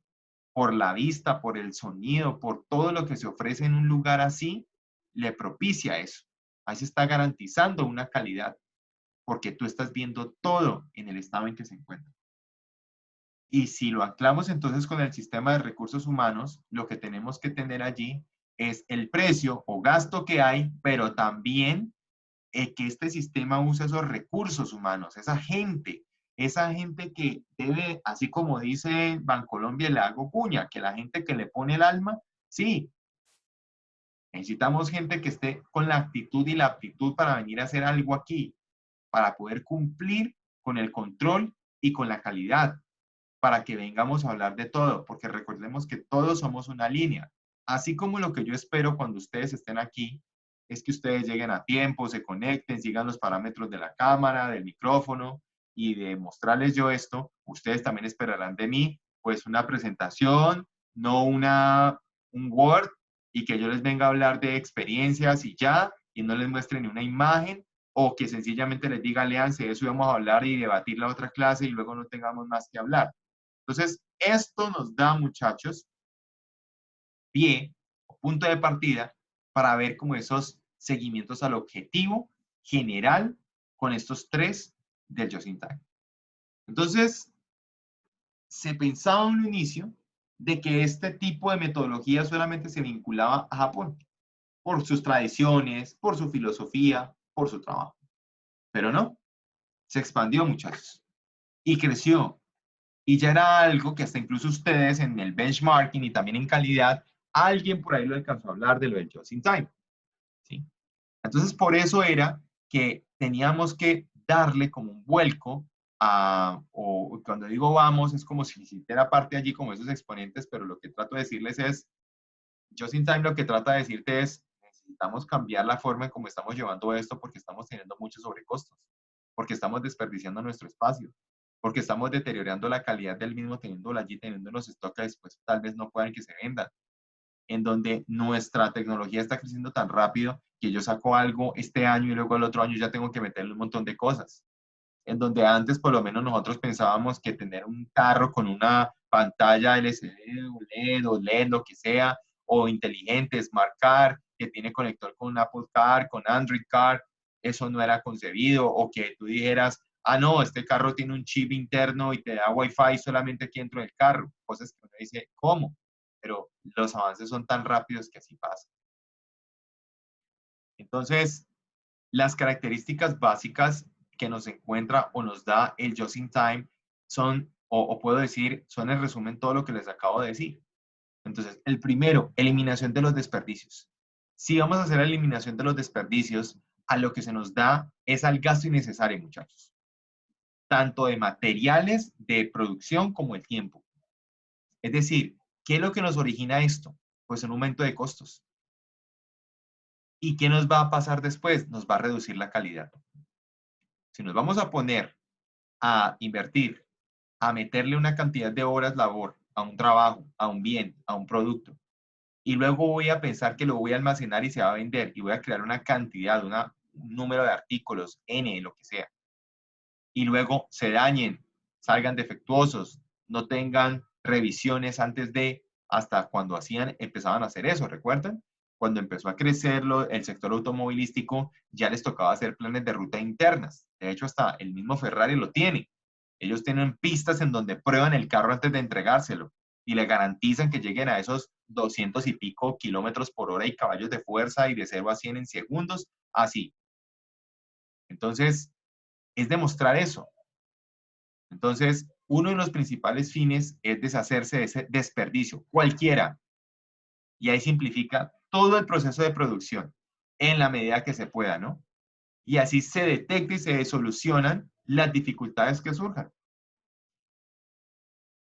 por la vista, por el sonido, por todo lo que se ofrece en un lugar así, le propicia eso. Ahí se está garantizando una calidad, porque tú estás viendo todo en el estado en que se encuentra. Y si lo anclamos entonces con el sistema de recursos humanos, lo que tenemos que tener allí es el precio o gasto que hay, pero también que este sistema usa esos recursos humanos, esa gente que debe, así como dice Bancolombia, le hago cuña, que la gente que le pone el alma, sí, necesitamos gente que esté con la actitud y la aptitud para venir a hacer algo aquí, para poder cumplir con el control y con la calidad, para que vengamos a hablar de todo, porque recordemos que todos somos una línea. Así como lo que yo espero cuando ustedes estén aquí es que ustedes lleguen a tiempo, se conecten, sigan los parámetros de la cámara, del micrófono y de mostrarles yo esto, ustedes también esperarán de mí pues una presentación, no un Word y que yo les venga a hablar de experiencias y ya, y no les muestre ni una imagen o que sencillamente les diga, léanse eso y vamos a hablar y debatir la otra clase y luego no tengamos más que hablar. Entonces, esto nos da, muchachos, pie o punto de partida para ver como esos seguimientos al objetivo general con estos tres del Just in Time. Entonces, se pensaba en un inicio de que este tipo de metodología solamente se vinculaba a Japón, por sus tradiciones, por su filosofía, por su trabajo. Pero no, se expandió, muchachos, y creció. Y ya era algo que hasta incluso ustedes en el benchmarking y también en calidad, alguien por ahí lo alcanzó a hablar de lo del just in time. ¿Sí? Entonces, por eso era que teníamos que darle como un vuelco o cuando digo vamos, es como si hiciera parte allí como esos exponentes, pero lo que trato de decirles es, just in time lo que trata de decirte es, necesitamos cambiar la forma en cómo estamos llevando esto porque estamos teniendo muchos sobrecostos, porque estamos desperdiciando nuestro espacio, porque estamos deteriorando la calidad del mismo teniéndolo allí, teniendo los stocks que después tal vez no puedan que se vendan, en donde nuestra tecnología está creciendo tan rápido que yo saco algo este año y luego el otro año ya tengo que meterle un montón de cosas. En donde antes por lo menos nosotros pensábamos que tener un carro con una pantalla LCD o LED o LED, lo que sea, o inteligente, Smart Car, que tiene conector con Apple Car, con Android Car, eso no era concebido, o que tú dijeras, ah, no, este carro tiene un chip interno y te da Wi-Fi solamente aquí dentro del carro, cosas que uno dice, ¿cómo? Pero los avances son tan rápidos que así pasa. Entonces, las características básicas que nos encuentra o nos da el Just in Time son o puedo decir, son en resumen todo lo que les acabo de decir. Entonces, el primero, eliminación de los desperdicios. Si vamos a hacer la eliminación de los desperdicios, a lo que se nos da es al gasto innecesario, muchachos. Tanto de materiales de producción como el tiempo. Es decir, ¿qué es lo que nos origina esto? Pues un aumento de costos. ¿Y qué nos va a pasar después? Nos va a reducir la calidad. Si nos vamos a poner a invertir, a meterle una cantidad de horas labor a un trabajo, a un bien, a un producto, y luego voy a pensar que lo voy a almacenar y se va a vender, y voy a crear una cantidad, un número de artículos, N, lo que sea, y luego se dañen, salgan defectuosos, no tengan revisiones antes de, hasta cuando empezaban a hacer eso, ¿recuerdan? Cuando empezó a crecer el sector automovilístico, ya les tocaba hacer planes de ruta internas. De hecho, hasta el mismo Ferrari lo tiene. Ellos tienen pistas en donde prueban el carro antes de entregárselo y le garantizan que lleguen a esos 200 y pico kilómetros por hora y caballos de fuerza y de 0 a 100 en segundos, así. Entonces, es demostrar eso. Entonces, uno de los principales fines es deshacerse de ese desperdicio, cualquiera. Y ahí simplifica todo el proceso de producción en la medida que se pueda, ¿no? Y así se detecta y se solucionan las dificultades que surjan.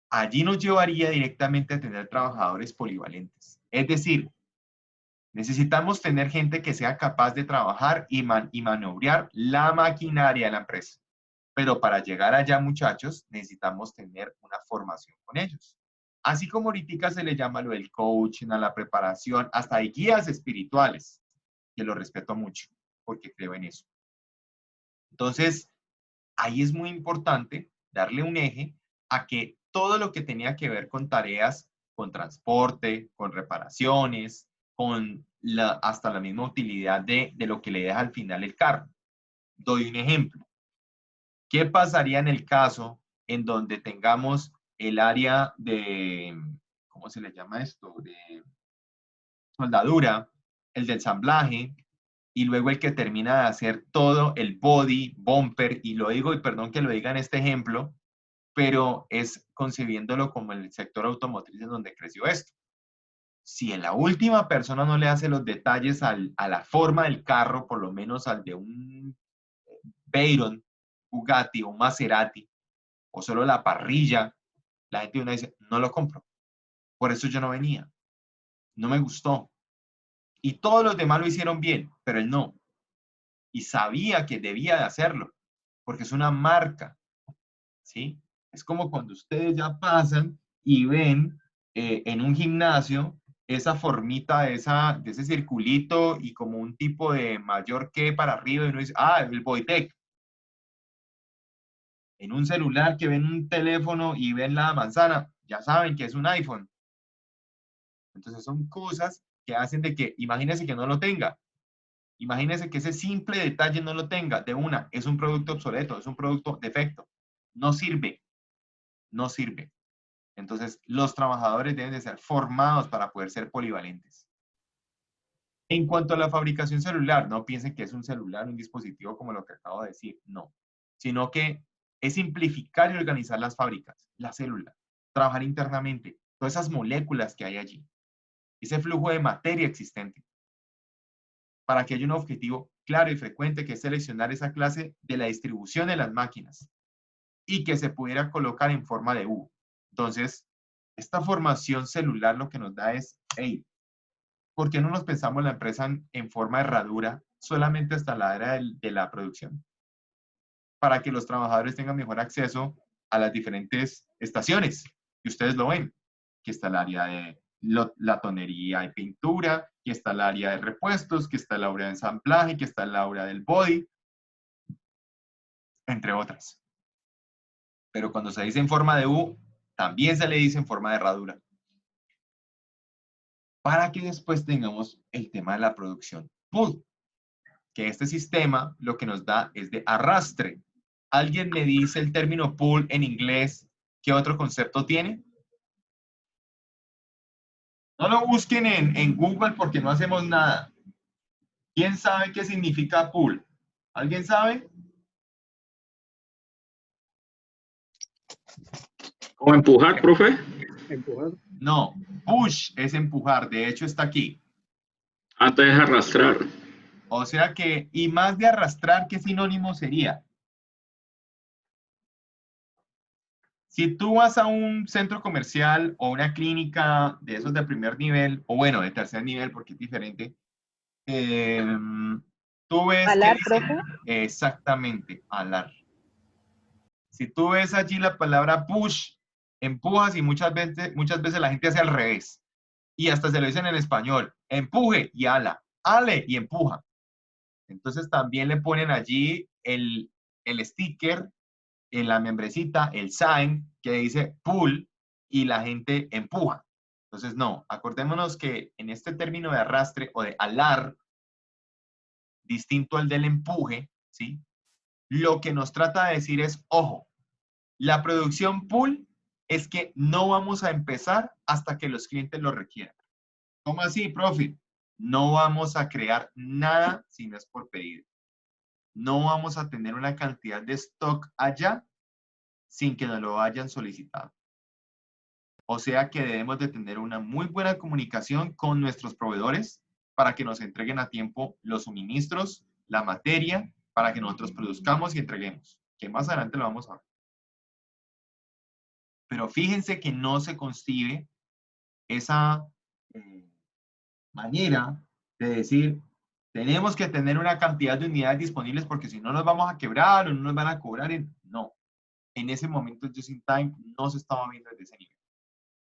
Allí nos llevaría directamente a tener trabajadores polivalentes. Es decir, necesitamos tener gente que sea capaz de trabajar y maniobrar la maquinaria de la empresa. Pero para llegar allá, muchachos, necesitamos tener una formación con ellos. Así como ahorita se le llama lo del coaching, a la preparación, hasta hay guías espirituales, que lo respeto mucho, porque creo en eso. Entonces, ahí es muy importante darle un eje a que todo lo que tenía que ver con tareas, con transporte, con reparaciones, hasta la misma utilidad de lo que le deja al final el carro. Doy un ejemplo. ¿Qué pasaría en el caso en donde tengamos el área de, ¿cómo se le llama esto? De soldadura, el de ensamblaje, y luego el que termina de hacer todo el body, bumper, y lo digo, y perdón que lo diga en este ejemplo, pero es concebiéndolo como el sector automotriz en donde creció esto. Si en la última persona no le hace los detalles a la forma del carro, por lo menos al de un Veyron, Bugatti o un Maserati, o solo la parrilla, la gente una dice, no lo compro. Por eso yo no venía. No me gustó. Y todos los demás lo hicieron bien, pero él no. Y sabía que debía de hacerlo, porque es una marca, ¿sí? Es como cuando ustedes ya pasan y ven en un gimnasio esa formita de ese circulito y como un tipo de mayor que para arriba y uno dice, ah, el Boytec. En un celular que ven un teléfono y ven la manzana, ya saben que es un iPhone. Entonces son cosas que hacen de que, imagínense que no lo tenga. Imagínense que ese simple detalle no lo tenga. De una, es un producto obsoleto, es un producto defecto. No sirve, no sirve. Entonces, los trabajadores deben de ser formados para poder ser polivalentes. En cuanto a la fabricación celular, no piensen que es un celular, un dispositivo como lo que acabo de decir, no. Sino que es simplificar y organizar las fábricas, la célula, trabajar internamente, todas esas moléculas que hay allí, ese flujo de materia existente, para que haya un objetivo claro y frecuente que es seleccionar esa clase de la distribución de las máquinas y que se pudiera colocar en forma de U. Entonces, esta formación celular lo que nos da es, hey, ¿por qué no nos pensamos la empresa en forma de herradura solamente hasta la era de la producción? Para que los trabajadores tengan mejor acceso a las diferentes estaciones, que ustedes lo ven, que está el área de la tonería y pintura, que está el área de repuestos, que está el área de ensamblaje, que está el área del body, entre otras. Pero cuando se dice en forma de U, también se le dice en forma de herradura. Para que después tengamos el tema de la producción pull, que este sistema lo que nos da es de arrastre. ¿Alguien me dice el término pull en inglés? ¿Qué otro concepto tiene? No lo busquen en Google porque no hacemos nada. ¿Quién sabe qué significa pull? ¿Alguien sabe? ¿O empujar, profe? Empujar. No, push es empujar, de hecho está aquí. Antes es arrastrar. O sea que, y más de arrastrar, ¿qué sinónimo sería? Si tú vas a un centro comercial o una clínica de esos de primer nivel, o bueno, de tercer nivel, porque es diferente, tú ves que ¿Alar, dice profe? exactamente, alar. Si tú ves allí la palabra push, empujas y muchas veces la gente hace al revés. Y hasta se lo dicen en español, empuje y ala, ale y empuja. Entonces también le ponen allí el sticker en la membresita, el sign que dice pull y la gente empuja. Entonces no, acordémonos que en este término de arrastre o de alar, distinto al del empuje, ¿sí? Lo que nos trata de decir es, ojo, la producción pull es que no vamos a empezar hasta que los clientes lo requieran. ¿Cómo así, profe? No vamos a crear nada si no es por pedido. No vamos a tener una cantidad de stock allá sin que nos lo hayan solicitado. O sea que debemos de tener una muy buena comunicación con nuestros proveedores para que nos entreguen a tiempo los suministros, la materia, para que nosotros produzcamos y entreguemos. Que más adelante lo vamos a ver. Pero fíjense que no se concibe esa manera de decir, tenemos que tener una cantidad de unidades disponibles porque si no nos vamos a quebrar o no nos van a cobrar. No, en ese momento el Just in Time no se estaba viendo desde ese nivel.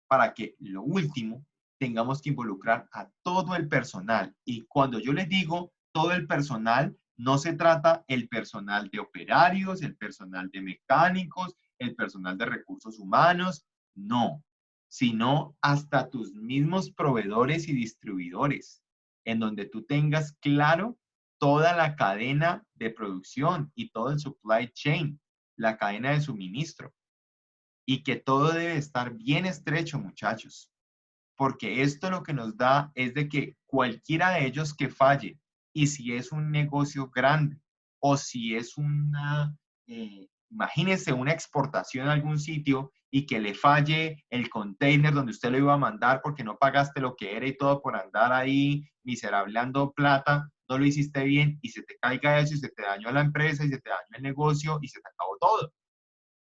Para que lo último tengamos que involucrar a todo el personal. Y cuando yo les digo todo el personal, no se trata el personal de operarios, el personal de mecánicos, el personal de recursos humanos, no, sino hasta tus mismos proveedores y distribuidores, en donde tú tengas claro toda la cadena de producción y todo el supply chain, la cadena de suministro. Y que todo debe estar bien estrecho, muchachos, porque esto lo que nos da es de que cualquiera de ellos que falle, y si es un negocio grande, o si es imagínense una exportación a algún sitio y que le falle el container donde usted lo iba a mandar porque no pagaste lo que era y todo por andar ahí miserablando plata, no lo hiciste bien y se te caiga eso y se te dañó la empresa y se te dañó el negocio y se te acabó todo.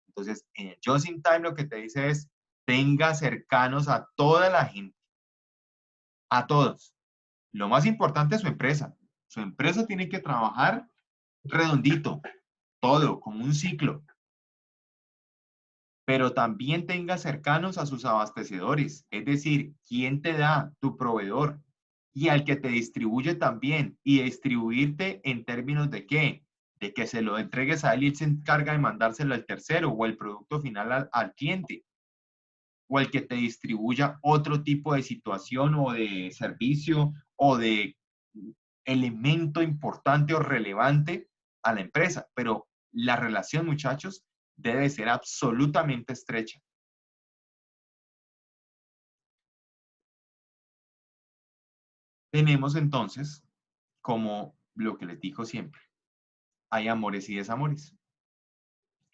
Entonces, en el Just in Time lo que te dice es, tenga cercanos a toda la gente, a todos. Lo más importante es su empresa. Su empresa tiene que trabajar redondito, todo, como un ciclo. Pero también tenga cercanos a sus abastecedores, es decir, quién te da, tu proveedor, y al que te distribuye también, y distribuirte en términos de qué, de que se lo entregues a él y él se encarga de mandárselo al tercero o el producto final al cliente, o el que te distribuya otro tipo de situación o de servicio o de elemento importante o relevante a la empresa. Pero la relación, muchachos, debe ser absolutamente estrecha. Tenemos entonces, como lo que les digo siempre, hay amores y desamores.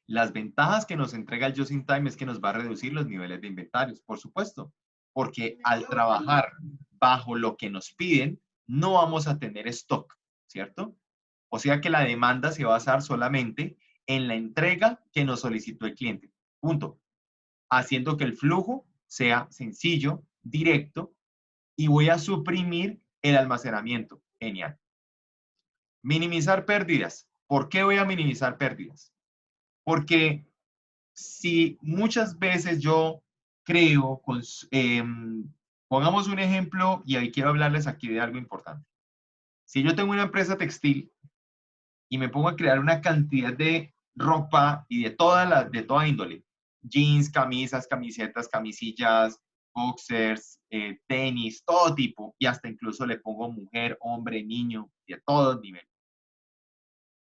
Las ventajas que nos entrega el Just in Time es que nos va a reducir los niveles de inventarios, por supuesto, porque al trabajar bajo lo que nos piden, no vamos a tener stock, ¿cierto? O sea que la demanda se va a basar solamente en la entrega que nos solicitó el cliente. Punto. Haciendo que el flujo sea sencillo, directo, y voy a suprimir el almacenamiento. Genial. Minimizar pérdidas. ¿Por qué voy a minimizar pérdidas? Porque si muchas veces yo creo, pongamos un ejemplo y ahí quiero hablarles aquí de algo importante. Si yo tengo una empresa textil y me pongo a crear una cantidad de ropa y de toda índole, jeans, camisas, camisetas, camisillas, boxers, tenis, todo tipo, y hasta incluso le pongo mujer, hombre, niño, de todo nivel.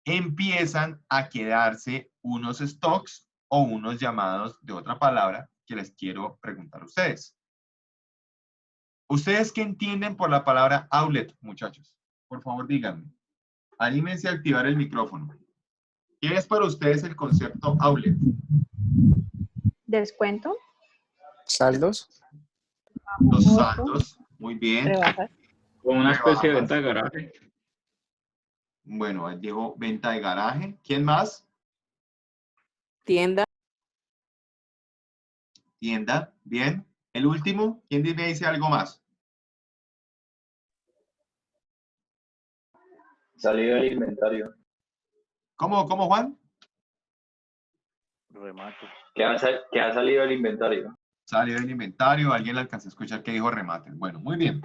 Empiezan a quedarse unos stocks o unos llamados de otra palabra que les quiero preguntar a ustedes. ¿Ustedes qué entienden por la palabra outlet, muchachos? Por favor, díganme. Anímense a activar el micrófono. ¿Qué es para ustedes el concepto outlet? Descuento, Saldos, Los Ojo. saldos, muy bien. rebajas. Con una especie de Rebajas. venta de garaje. Bueno, él dijo venta de garaje. ¿Quién más? Tienda, Tienda, bien. El último, ¿quién me dice algo más? Salida del inventario. ¿Cómo, Juan? Remate. Que ha salido del inventario. Salió del inventario, alguien le alcanzó a escuchar que dijo remate. Bueno, muy bien.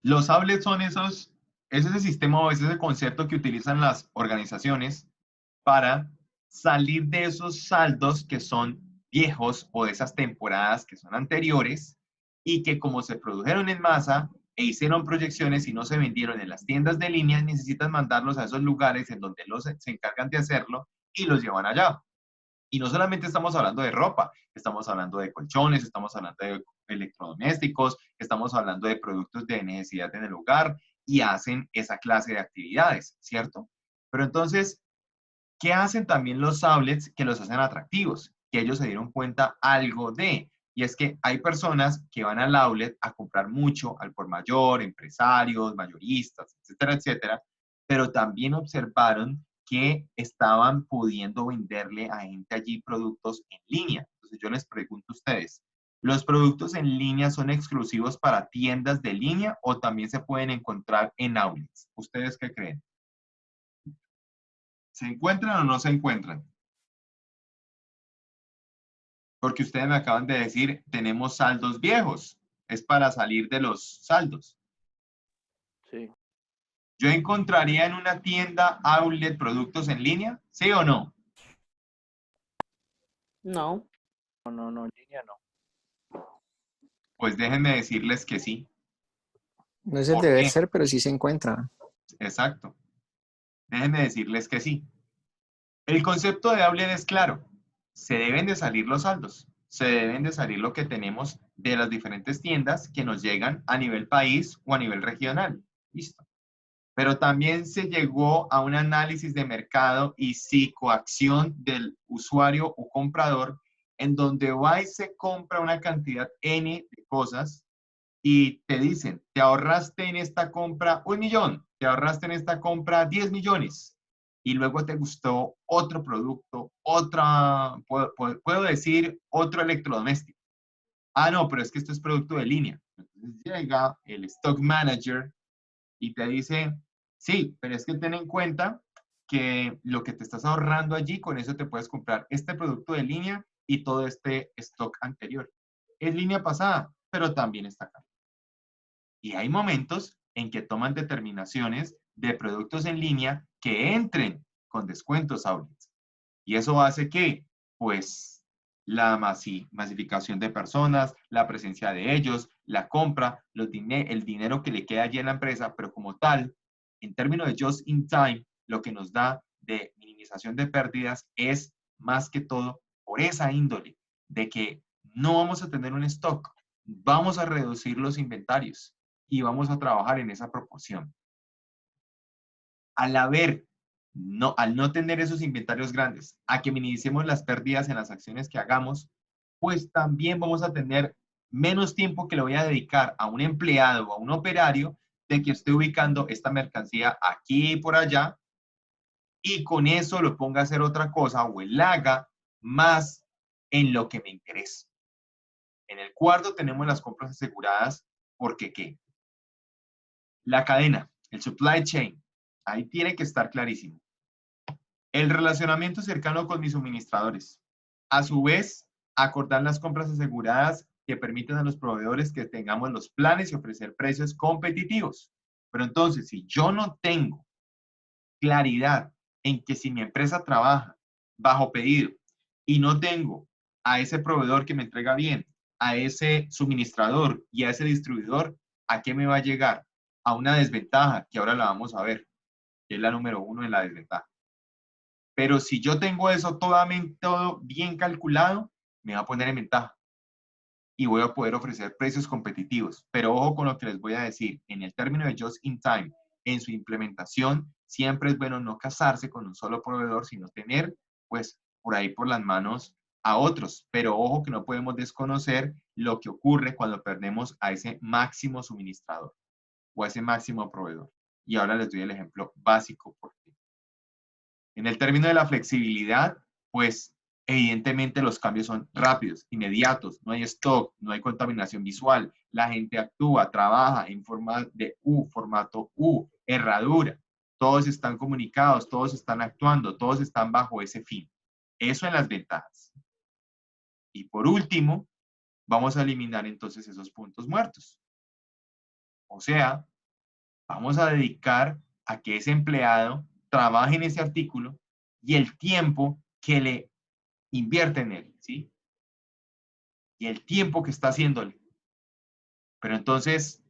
Los outlets son es ese sistema o ese concepto que utilizan las organizaciones para salir de esos saldos que son viejos o de esas temporadas que son anteriores y que como se produjeron en masa e hicieron proyecciones y no se vendieron en las tiendas de línea, necesitan mandarlos a esos lugares en donde se encargan de hacerlo y los llevan allá. Y no solamente estamos hablando de ropa, estamos hablando de colchones, estamos hablando de electrodomésticos, estamos hablando de productos de necesidad en el hogar y hacen esa clase de actividades, ¿cierto? Pero entonces, ¿qué hacen también los outlets que los hacen atractivos? Que ellos se dieron cuenta algo de, y es que hay personas que van al outlet a comprar mucho al por mayor, empresarios, mayoristas, etcétera, etcétera, pero también observaron que estaban pudiendo venderle a gente allí productos en línea. Entonces yo les pregunto a ustedes, ¿los productos en línea son exclusivos para tiendas de línea o también se pueden encontrar en outlets? ¿Ustedes qué creen? ¿Se encuentran o no se encuentran? Porque ustedes me acaban de decir, tenemos saldos viejos. Es para salir de los saldos. Sí. ¿Yo encontraría en una tienda outlet productos en línea? ¿Sí o no? no. No, en línea no. Pues déjenme decirles que sí. no es el ¿Por deber qué? ser, pero sí se encuentra. Exacto. Déjenme decirles que sí. El concepto de outlet es claro. Se deben de salir los saldos. Se deben de salir lo que tenemos de las diferentes tiendas que nos llegan a nivel país o a nivel regional. Listo. Pero también se llegó a un análisis de mercado y psicoacción del usuario o comprador en donde va y se compra una cantidad N de cosas y te dicen, te ahorraste en esta compra 1 millón, te ahorraste en esta compra 10 millones y luego te gustó otro producto, puedo decir otro electrodoméstico. Ah, no, pero es que esto es producto de línea. Entonces llega el stock manager y te dice, sí, pero es que ten en cuenta que lo que te estás ahorrando allí, con eso te puedes comprar este producto de línea y todo este stock anterior. Es línea pasada, pero también está acá. Y hay momentos en que toman determinaciones de productos en línea que entren con descuentos outlets. Y eso hace que, pues, la masificación de personas, la presencia de ellos, la compra, el dinero que le queda allí en la empresa, pero como tal, en términos de just in time, lo que nos da de minimización de pérdidas es más que todo por esa índole de que no vamos a tener un stock, vamos a reducir los inventarios y vamos a trabajar en esa proporción. Al no tener esos inventarios grandes, a que minimicemos las pérdidas en las acciones que hagamos, pues también vamos a tener menos tiempo que le voy a dedicar a un empleado o a un operario de que esté ubicando esta mercancía aquí y por allá y con eso lo ponga a hacer otra cosa o él haga más en lo que me interesa. En el cuarto tenemos las compras aseguradas porque ¿qué? La cadena, el supply chain, ahí tiene que estar clarísimo. El relacionamiento cercano con mis suministradores. A su vez, acordar las compras aseguradas que permiten a los proveedores que tengamos los planes y ofrecer precios competitivos. Pero entonces, si yo no tengo claridad en que si mi empresa trabaja bajo pedido y no tengo a ese proveedor que me entrega bien, a ese suministrador y a ese distribuidor, ¿a qué me va a llegar? A una desventaja que ahora la vamos a ver, que es la número 1 en la desventaja. Pero si yo tengo eso todo bien calculado, me va a poner en ventaja y voy a poder ofrecer precios competitivos. Pero ojo con lo que les voy a decir, en el término de just in time, en su implementación, siempre es bueno no casarse con un solo proveedor, sino tener, pues, por ahí por las manos a otros, pero ojo que no podemos desconocer lo que ocurre cuando perdemos a ese máximo suministrador o a ese máximo proveedor. Y ahora les doy el ejemplo básico. Porque en el término de la flexibilidad, pues evidentemente los cambios son rápidos, inmediatos, no hay stock, no hay contaminación visual, la gente actúa, trabaja en forma de formato U, herradura, todos están comunicados, todos están actuando, todos están bajo ese fin. Eso en las ventajas. Y por último, vamos a eliminar entonces esos puntos muertos. O sea, vamos a dedicar a que ese empleado trabaje en ese artículo y el tiempo que le invierte en él, ¿sí? Y el tiempo que está haciéndole. Pero entonces,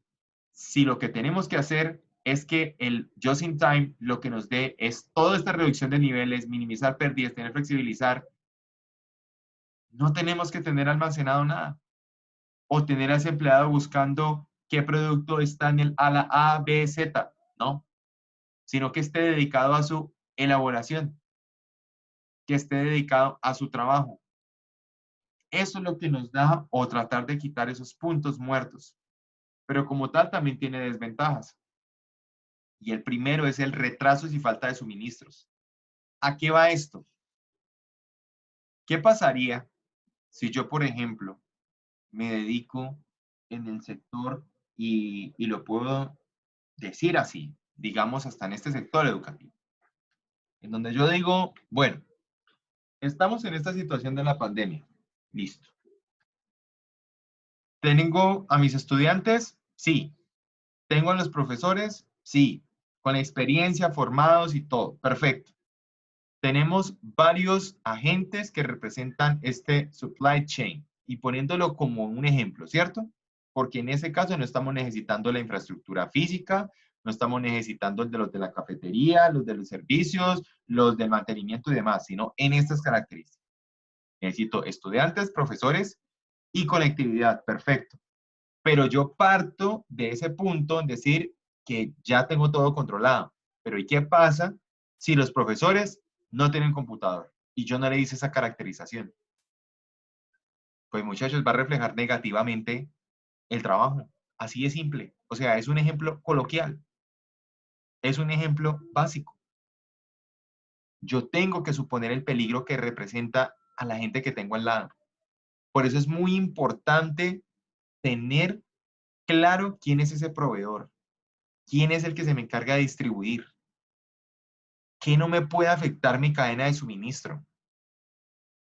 si lo que tenemos que hacer es que el just in time lo que nos dé es toda esta reducción de niveles, minimizar pérdidas, tener flexibilizar, no tenemos que tener almacenado nada. O tener a ese empleado buscando qué producto está en el ala A, B, Z. No. Sino que esté dedicado a su elaboración. Que esté dedicado a su trabajo. Eso es lo que nos da o tratar de quitar esos puntos muertos. Pero como tal también tiene desventajas. Y el primero es el retraso y falta de suministros. ¿A qué va esto? ¿Qué pasaría si yo, por ejemplo, me dedico en el sector y lo puedo decir así, digamos hasta en este sector educativo, en donde yo digo, bueno, estamos en esta situación de la pandemia, listo. ¿Tengo a mis estudiantes? Sí. ¿Tengo a los profesores? Sí. Con experiencia, formados y todo, perfecto. Tenemos varios agentes que representan este supply chain y poniéndolo como un ejemplo, ¿cierto? Porque en ese caso no estamos necesitando la infraestructura física, no estamos necesitando los de la cafetería, los de los servicios, los del mantenimiento y demás, sino en estas características. Necesito estudiantes, profesores y conectividad, perfecto. Pero yo parto de ese punto en decir que ya tengo todo controlado. Pero ¿y qué pasa si los profesores no tienen computador y yo no le hice esa caracterización? Pues muchachos, va a reflejar negativamente el trabajo. Así de simple. O sea, es un ejemplo coloquial. Es un ejemplo básico. Yo tengo que suponer el peligro que representa a la gente que tengo al lado. Por eso es muy importante tener claro quién es ese proveedor, quién es el que se me encarga de distribuir, qué no me puede afectar mi cadena de suministro.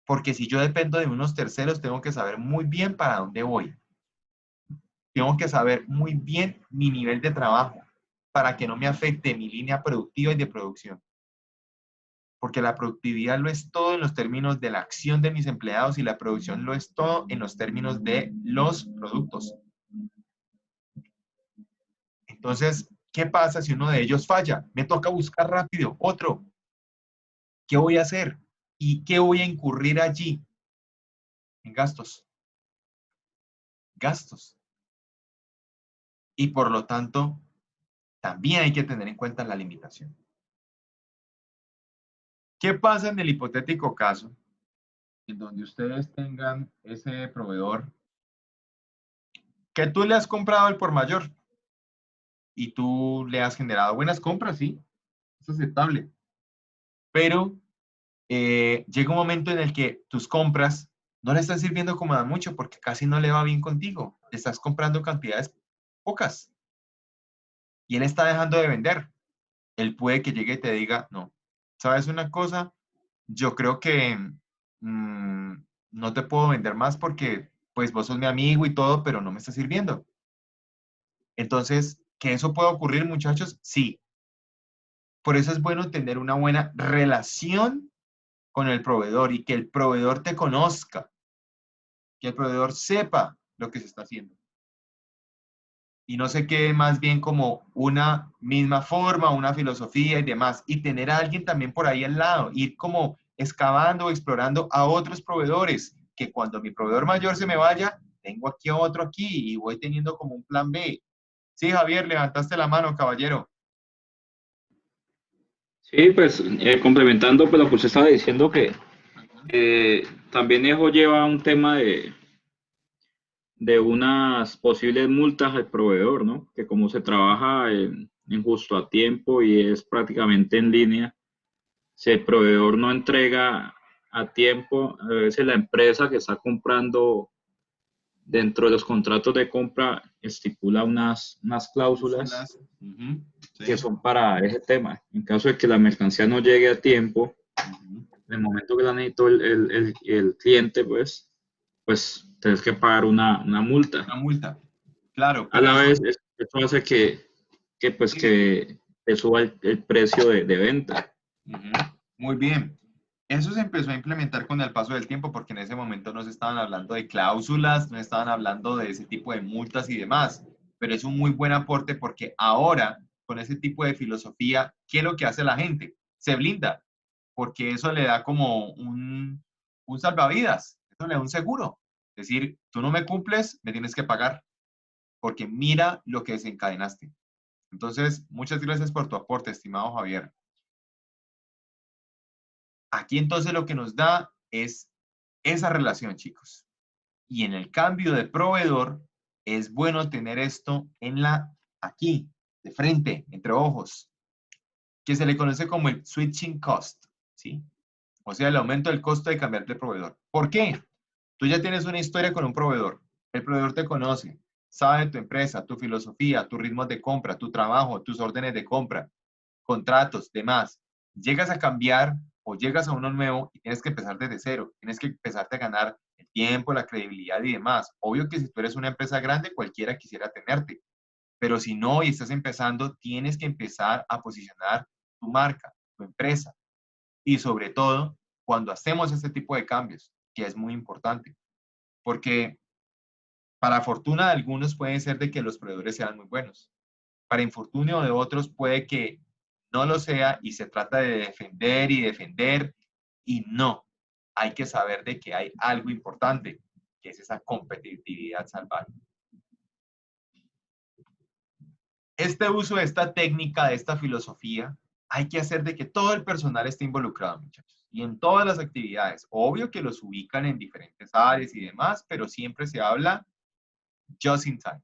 Porque si yo dependo de unos terceros, tengo que saber muy bien para dónde voy. Tengo que saber muy bien mi nivel de trabajo para que no me afecte mi línea productiva y de producción. Porque la productividad lo es todo en los términos de la acción de mis empleados y la producción lo es todo en los términos de los productos. Entonces, ¿qué pasa si uno de ellos falla? Me toca buscar rápido otro. ¿Qué voy a hacer? ¿Y qué voy a incurrir allí? En gastos. Gastos. Y por lo tanto, también hay que tener en cuenta la limitación. ¿Qué pasa en el hipotético caso en donde ustedes tengan ese proveedor que tú le has comprado al por mayor y tú le has generado buenas compras? Sí, es aceptable. Pero llega un momento en el que tus compras no le están sirviendo como da mucho porque casi no le va bien contigo. Le estás comprando cantidades pocas y él está dejando de vender. Él puede que llegue y te diga, no, ¿sabes una cosa? Yo creo que no te puedo vender más porque pues vos sos mi amigo y todo, pero no me está sirviendo. Entonces, ¿que eso puede ocurrir, muchachos? Sí. Por eso es bueno tener una buena relación con el proveedor y que el proveedor te conozca, que el proveedor sepa lo que se está haciendo. Y no se quede más bien como una misma forma, una filosofía y demás. Y tener a alguien también por ahí al lado, ir como excavando o explorando a otros proveedores, que cuando mi proveedor mayor se me vaya, tengo aquí a otro aquí y voy teniendo como un plan B. Sí, Javier, levantaste la mano, caballero. Sí, pues complementando pues, lo que usted estaba diciendo, que también eso lleva a un tema de unas posibles multas al proveedor, ¿no? Que como se trabaja en justo a tiempo y es prácticamente en línea, si el proveedor no entrega a tiempo, a veces la empresa que está comprando dentro de los contratos de compra estipula unas cláusulas Ujú, que sí, son para ese tema. En caso de que la mercancía no llegue a tiempo, ujú. en el momento que la necesitó el cliente, pues tienes que pagar una multa. Una multa. Claro, A pero la eso, vez, eso hace que te suba el precio de venta. ujú, muy bien. Eso se empezó a implementar con el paso del tiempo porque en ese momento no se estaban hablando de cláusulas, no estaban hablando de ese tipo de multas y demás, pero es un muy buen aporte porque ahora, con ese tipo de filosofía, ¿qué es lo que hace la gente? Se blinda, porque eso le da como un salvavidas, eso le da un seguro. Es decir, tú no me cumples, me tienes que pagar, porque mira lo que desencadenaste. Entonces, muchas gracias por tu aporte, estimado Javier. Aquí entonces lo que nos da es esa relación, chicos. Y en el cambio de proveedor, es bueno tener esto aquí, de frente, entre ojos, que se le conoce como el switching cost, ¿sí? O sea, el aumento del costo de cambiar de proveedor. ¿Por qué? Tú ya tienes una historia con un proveedor. El proveedor te conoce, sabe de tu empresa, tu filosofía, tus ritmos de compra, tu trabajo, tus órdenes de compra, contratos, demás. Llegas a cambiar o llegas a uno nuevo y tienes que empezar desde cero. Tienes que empezarte a ganar el tiempo, la credibilidad y demás. Obvio que si tú eres una empresa grande, cualquiera quisiera tenerte. Pero si no y estás empezando, tienes que empezar a posicionar tu marca, tu empresa. Y sobre todo, cuando hacemos este tipo de cambios, que es muy importante. Porque para fortuna de algunos puede ser de que los proveedores sean muy buenos. Para infortunio de otros puede que no lo sea y se trata de defender y defender y no. Hay que saber de que hay algo importante, que es esa competitividad salvaje. Este uso de esta técnica, de esta filosofía, hay que hacer de que todo el personal esté involucrado, muchachos, y en todas las actividades. Obvio que los ubican en diferentes áreas y demás, pero siempre se habla just in time.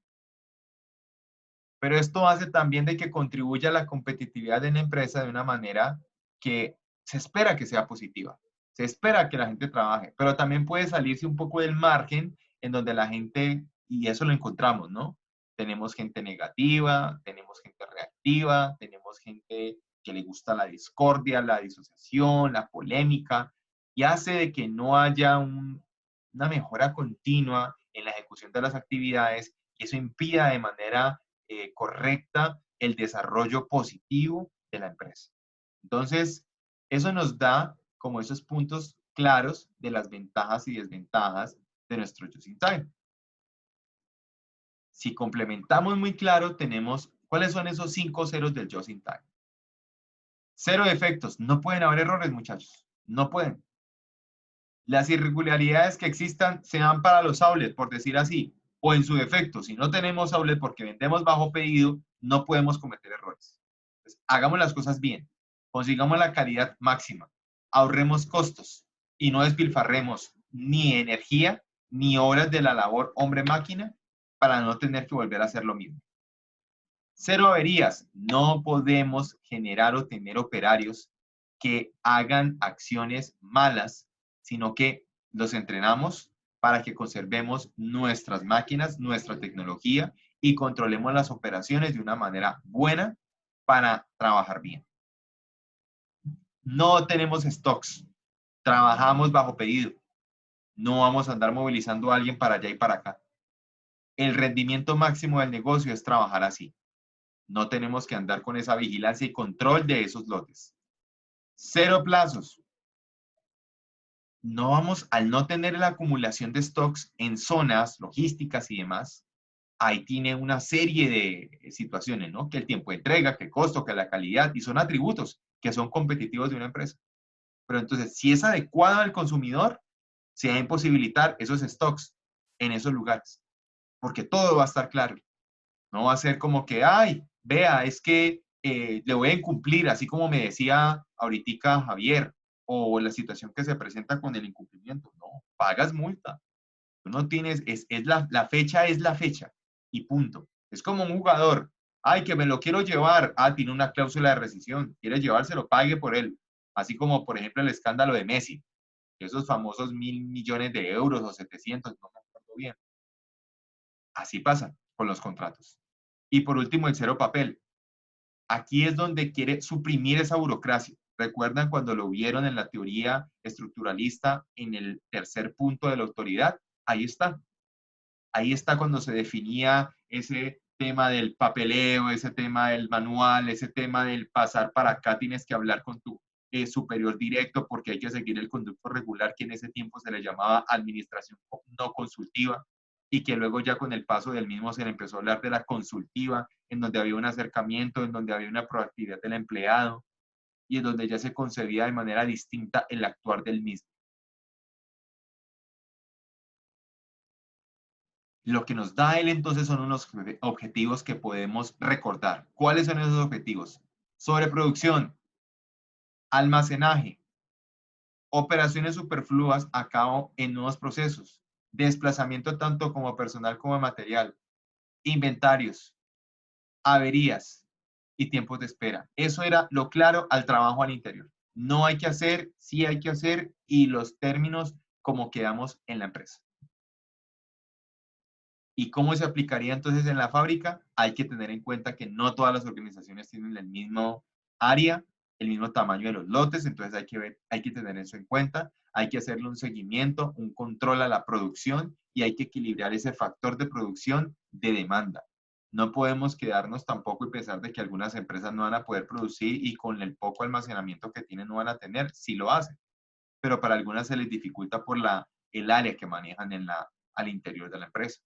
Pero esto hace también de que contribuya a la competitividad de una empresa de una manera que se espera que sea positiva. Se espera que la gente trabaje, pero también puede salirse un poco del margen en donde la gente, y eso lo encontramos, ¿no? Tenemos gente negativa, tenemos gente reactiva, tenemos gente que le gusta la discordia, la disociación, la polémica, y hace de que no haya una mejora continua en la ejecución de las actividades y eso impida de manera correcta el desarrollo positivo de la empresa. Entonces, eso nos da como esos puntos claros de las ventajas y desventajas de nuestro just in time. Si complementamos muy claro, tenemos cuáles son esos 5 ceros del just in time. Cero defectos. No pueden haber errores, muchachos. No pueden. Las irregularidades que existan sean para los outlets, por decir así, o en su defecto, si no tenemos outlet porque vendemos bajo pedido, no podemos cometer errores. Entonces, hagamos las cosas bien, consigamos la calidad máxima, ahorremos costos y no despilfarremos ni energía ni horas de la labor hombre-máquina para no tener que volver a hacer lo mismo. Cero averías. No podemos generar o tener operarios que hagan acciones malas, sino que los entrenamos para que conservemos nuestras máquinas, nuestra tecnología y controlemos las operaciones de una manera buena para trabajar bien. No tenemos stocks, trabajamos bajo pedido. No vamos a andar movilizando a alguien para allá y para acá. El rendimiento máximo del negocio es trabajar así. No tenemos que andar con esa vigilancia y control de esos lotes. Cero plazos. No vamos, al no tener la acumulación de stocks en zonas logísticas y demás, ahí tiene una serie de situaciones, ¿no? Que el tiempo de entrega, que el costo, que la calidad, y son atributos que son competitivos de una empresa. Pero entonces, si es adecuado al consumidor, se va a imposibilitar esos stocks en esos lugares, porque todo va a estar claro. No va a ser como que, ay, vea, es que le voy a incumplir, así como me decía ahorita Javier, o la situación que se presenta con el incumplimiento. No, pagas multa. Tú no tienes, la fecha es la fecha y punto. Es como un jugador, ay, que me lo quiero llevar, tiene una cláusula de rescisión, quiere llevárselo, pague por él. Así como, por ejemplo, el escándalo de Messi, esos famosos 1.000 millones de euros o 700, no me acuerdo bien. Así pasa con los contratos. Y por último, el cero papel. Aquí es donde quiere suprimir esa burocracia. ¿Recuerdan cuando lo vieron en la teoría estructuralista en el tercer punto de la autoridad? Ahí está. Ahí está cuando se definía ese tema del papeleo, ese tema del manual, ese tema del pasar para acá, tienes que hablar con tu superior directo porque hay que seguir el conducto regular, que en ese tiempo se le llamaba administración no consultiva, y que luego ya con el paso del mismo se le empezó a hablar de la consultiva, en donde había un acercamiento, en donde había una proactividad del empleado, y en donde ya se concebía de manera distinta el actuar del mismo. Lo que nos da él entonces son unos objetivos que podemos recordar. ¿Cuáles son esos objetivos? Sobreproducción, almacenaje, operaciones superfluas a cabo en nuevos procesos, desplazamiento tanto como personal como material, inventarios, averías y tiempos de espera. Eso era lo claro al trabajo al interior. No hay que hacer, sí hay que hacer, y los términos como quedamos en la empresa. ¿Y cómo se aplicaría entonces en la fábrica? Hay que tener en cuenta que no todas las organizaciones tienen el mismo área, el mismo tamaño de los lotes, entonces hay que tener eso en cuenta, hay que hacerle un seguimiento, un control a la producción y hay que equilibrar ese factor de producción de demanda. No podemos quedarnos tampoco y pensar de que algunas empresas no van a poder producir y con el poco almacenamiento que tienen no van a tener, sí lo hacen, pero para algunas se les dificulta por el área que manejan al interior de la empresa.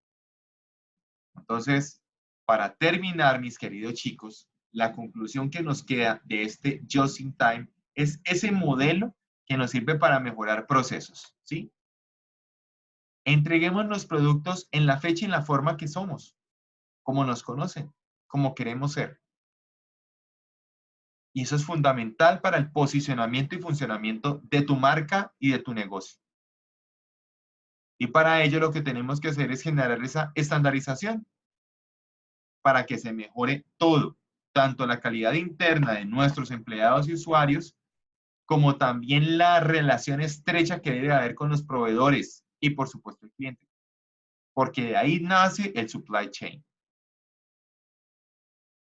Entonces, para terminar, mis queridos chicos, la conclusión que nos queda de este Just in Time es ese modelo que nos sirve para mejorar procesos, ¿sí? Entreguemos los productos en la fecha y en la forma que somos, como nos conocen, como queremos ser. Y eso es fundamental para el posicionamiento y funcionamiento de tu marca y de tu negocio. Y para ello lo que tenemos que hacer es generar esa estandarización para que se mejore todo, tanto la calidad interna de nuestros empleados y usuarios, como también la relación estrecha que debe haber con los proveedores y, por supuesto, el cliente. Porque de ahí nace el supply chain.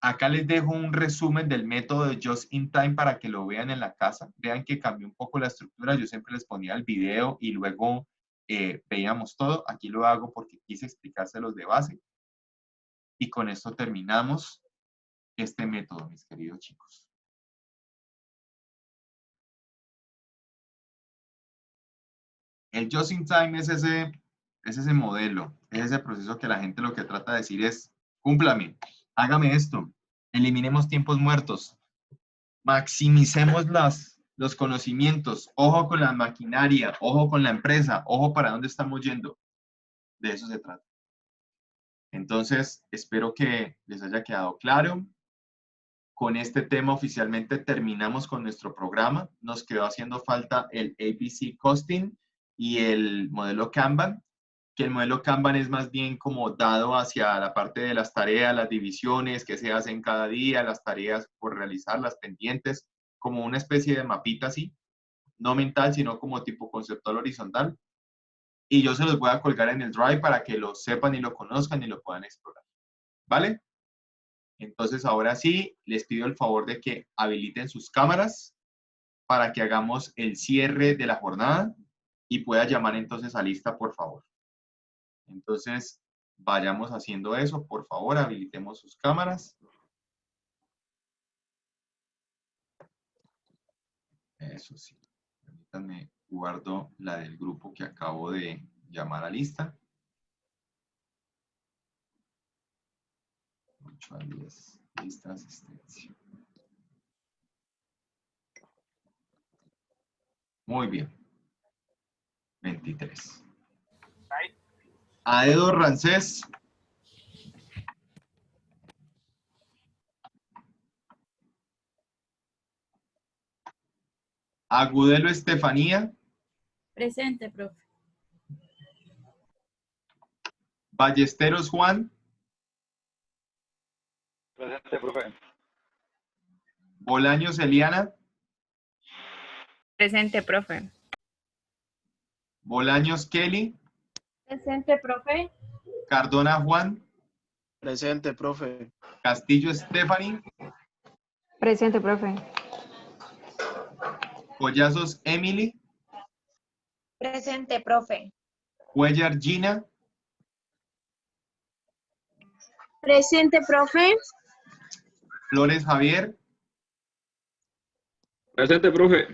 Acá les dejo un resumen del método de Just in Time para que lo vean en la casa. Vean que cambió un poco la estructura. Yo siempre les ponía el video y luego veíamos todo. Aquí lo hago porque quise explicárselos de base. Y con esto terminamos este método, mis queridos chicos. El Just in Time es ese modelo, es ese proceso que la gente lo que trata de decir es, cúmplame, hágame esto, eliminemos tiempos muertos, maximicemos los conocimientos, ojo con la maquinaria, ojo con la empresa, ojo para dónde estamos yendo. De eso se trata. Entonces, espero que les haya quedado claro. Con este tema oficialmente terminamos con nuestro programa. Nos quedó haciendo falta el ABC Costing y el modelo Kanban, que el modelo Kanban es más bien como dado hacia la parte de las tareas, las divisiones que se hacen cada día, las tareas por realizar, las pendientes, como una especie de mapita así, no mental, sino como tipo conceptual horizontal. Y yo se los voy a colgar en el Drive para que lo sepan y lo conozcan y lo puedan explorar. ¿Vale? Entonces, ahora sí, les pido el favor de que habiliten sus cámaras para que hagamos el cierre de la jornada y pueda llamar entonces a lista, por favor. Entonces, vayamos haciendo eso, por favor, habilitemos sus cámaras. Eso sí, permítanme, guardo la del grupo que acabo de llamar a lista. 8 a 10, lista de asistencia. Muy bien. 23. Aedo Rancés. Agudelo Estefanía. Presente, profe. Ballesteros Juan. Presente, profe. Bolaños Eliana. Presente, profe. Bolaños Kelly. Presente, profe. Cardona Juan. Presente, profe. Castillo Stephanie. Presente, profe. Collazos Emily. Presente, profe. Cuellar Gina. Presente, profe. Flores Javier. Presente, profe.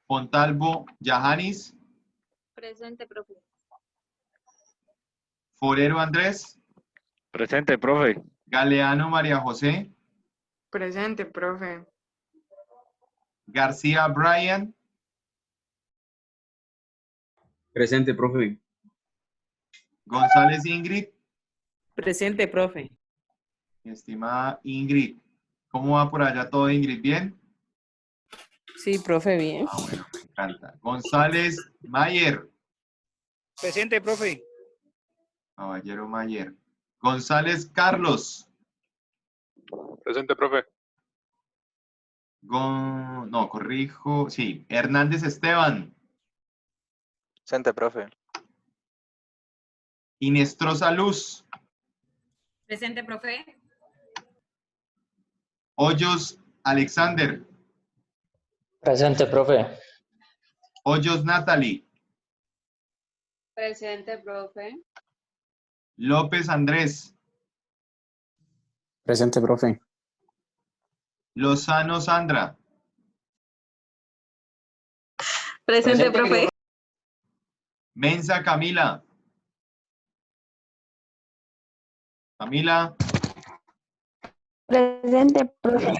Fontalvo Yahanis. Presente, profe. Forero Andrés. Presente, profe. Galeano María José. Presente, profe. García Brian. Presente, profe. González Ingrid. Presente, profe. Mi estimada Ingrid. ¿Cómo va por allá todo, Ingrid? ¿Bien? Sí, profe, bien. Ah, bueno, me encanta. González Mayer. Presente, profe. Caballero Mayer. González Carlos. Presente, profe. No, corrijo. Sí, Hernández Esteban. Presente, profe. Inestrosa Luz. Presente, profe. Hoyos Alexander. Presente, profe. Hoyos Natalie. Presente, profe. López Andrés. Presente, profe. Lozano Sandra. Presente, profe. Mensa Camila. Camila. Presente, profe.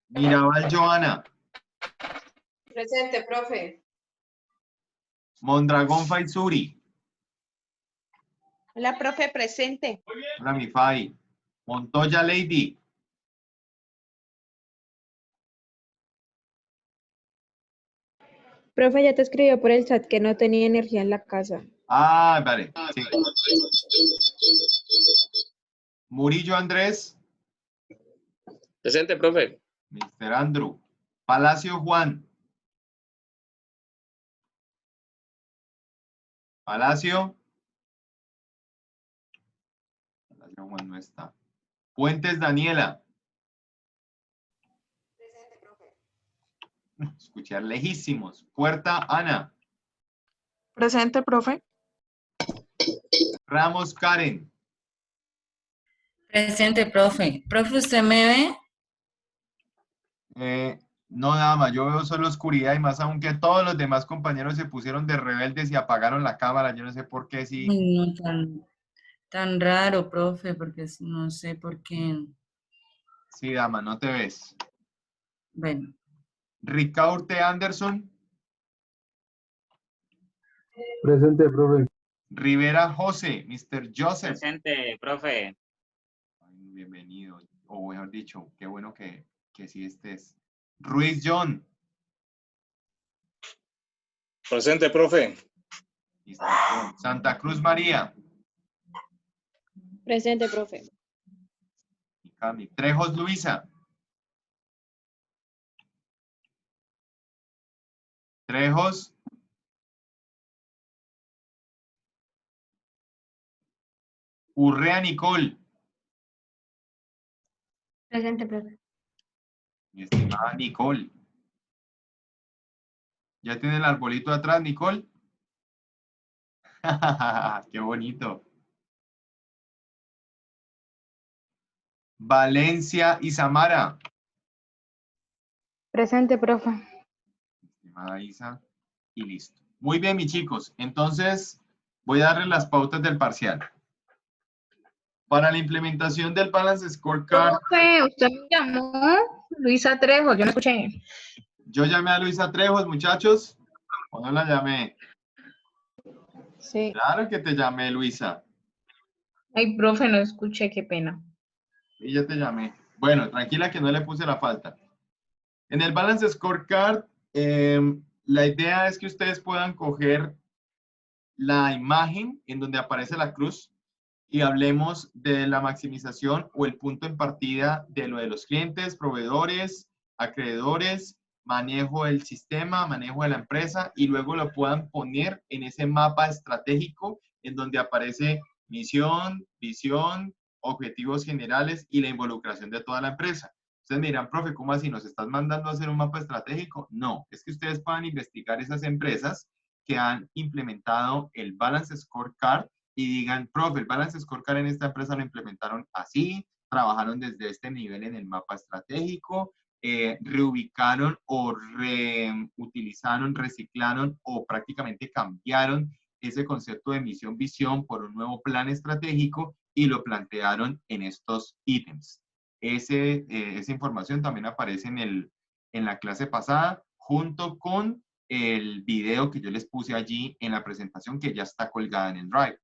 Mirabal Joana. Presente, profe. Mondragón Faizuri. La profe presente. Hola, mi Fai. Montoya Lady. Profe, ya te escribió por el chat que no tenía energía en la casa. Ah, vale. Sí. Murillo Andrés. Presente, profe. Mr. Andrew. Palacio Juan. Palacio. Palacio Juan no está. Fuentes Daniela. Presente, profe. Escuchar lejísimos. Puerta Ana. Presente, profe. Ramos Karen. Presente, profe. Profe, ¿usted me ve? No, nada más. Yo veo solo oscuridad y más aún que todos los demás compañeros se pusieron de rebeldes y apagaron la cámara. Yo no sé por qué. Sí. Uy, no, tan raro, profe, porque no sé por qué. Sí, dama, no te ves. Bueno. Ricaurte Anderson. Presente, profe. Rivera José, Mr. Joseph. Presente, profe. Ay, bienvenido, o mejor dicho, qué bueno que sí estés. Ruiz John. Presente, profe. Mr. John. Santa Cruz María. Presente, profe. Y Cami. Trejos Luisa. Trejos. Urrea Nicole. Presente, profe. Mi estimada Nicole. ¿Ya tiene el arbolito atrás, Nicole? Qué bonito. Valencia y Samara. Presente, profe. Estimada Isa. Y listo. Muy bien, mis chicos. Entonces, voy a darles las pautas del parcial. Para la implementación del Balance Scorecard. Profe, usted me llamó. Luisa Trejo, yo no escuché. Yo llamé a Luisa Trejos, muchachos. ¿O no la llamé? Sí. Claro que te llamé, Luisa. Ay, profe, no escuché, qué pena. Y ya te llamé. Bueno, tranquila que no le puse la falta. En el Balance Scorecard, la idea es que ustedes puedan coger la imagen en donde aparece la cruz y hablemos de la maximización o el punto en partida de lo de los clientes, proveedores, acreedores, manejo del sistema, manejo de la empresa y luego lo puedan poner en ese mapa estratégico en donde aparece misión, visión, objetivos generales y la involucración de toda la empresa. Ustedes me dirán, profe, ¿cómo así? ¿Nos estás mandando a hacer un mapa estratégico? No, es que ustedes puedan investigar esas empresas que han implementado el Balance Scorecard y digan, profe, el Balance Scorecard en esta empresa lo implementaron así, trabajaron desde este nivel en el mapa estratégico, reubicaron o reutilizaron, reciclaron o prácticamente cambiaron ese concepto de misión, visión por un nuevo plan estratégico y lo plantearon en estos ítems. Esa información también aparece en la clase pasada junto con el video que yo les puse allí en la presentación que ya está colgada en el Drive.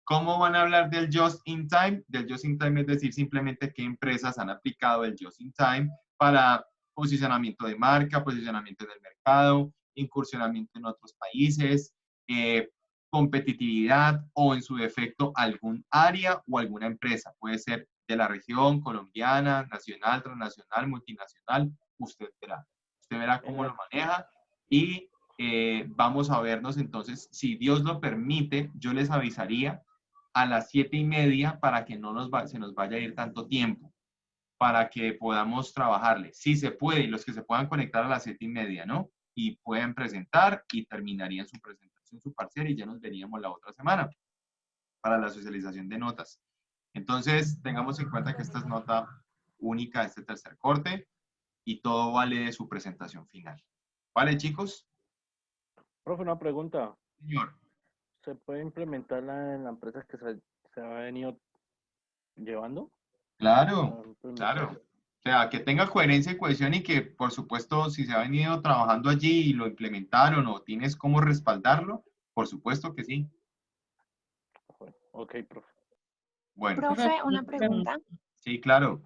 ¿Cómo van a hablar del Just in Time? Del Just in Time es decir, simplemente qué empresas han aplicado el Just in Time para posicionamiento de marca, posicionamiento en el mercado, incursionamiento en otros países, competitividad o en su defecto algún área o alguna empresa. Puede ser de la región, colombiana, nacional, transnacional, multinacional. Usted verá cómo lo maneja y vamos a vernos entonces, si Dios lo permite, yo les avisaría a las 7:30 para que no se nos vaya a ir tanto tiempo, para que podamos trabajarle. Si se puede, los que se puedan conectar a las 7:30, ¿no? Y pueden presentar y terminarían su presentación, su parcial y ya nos veríamos la otra semana para la socialización de notas. Entonces, tengamos en cuenta que esta es nota única de este tercer corte y todo vale de su presentación final. ¿Vale, chicos? Profe, una pregunta. Señor. ¿Se puede implementarla en la empresa que se ha venido llevando? Claro, claro. O sea, que tenga coherencia y cohesión y que, por supuesto, si se ha venido trabajando allí y lo implementaron o tienes cómo respaldarlo, por supuesto que sí. Ok, profe. Bueno. Profe, una pregunta. Sí, claro.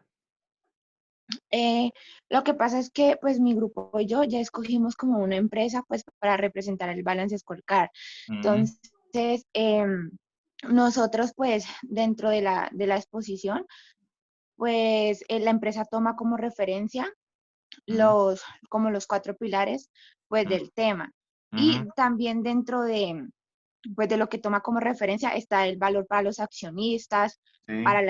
Lo que pasa es que pues mi grupo y yo ya escogimos como una empresa pues para representar el Balance Scorecard. Entonces, nosotros pues dentro de la exposición, pues la empresa toma como referencia como los 4 pilares pues del tema. Y también dentro de pues de lo que toma como referencia está el valor para los accionistas, para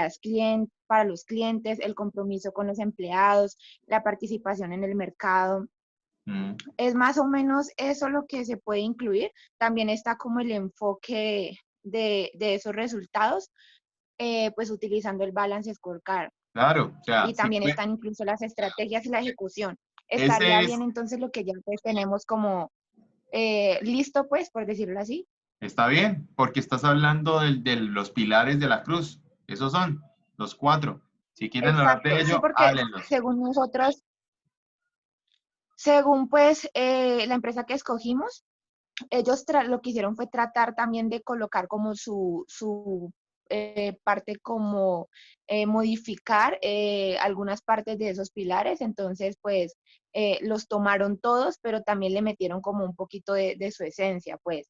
los clientes, el compromiso con los empleados, la participación en el mercado. Es más o menos eso lo que se puede incluir. También está como el enfoque de esos resultados, pues utilizando el Balance Scorecard. Claro, o sea, y también están incluso las estrategias y la ejecución. Estaría bien entonces lo que ya pues tenemos como listo, pues, por decirlo así. Está bien, porque estás hablando de los pilares de la cruz. Esos son los 4. Si quieren hablar de ello, háblenlos. Según nosotros, según pues la empresa que escogimos, ellos lo que hicieron fue tratar también de colocar como su parte como modificar algunas partes de esos pilares. Entonces pues los tomaron todos, pero también le metieron como un poquito de su esencia, pues.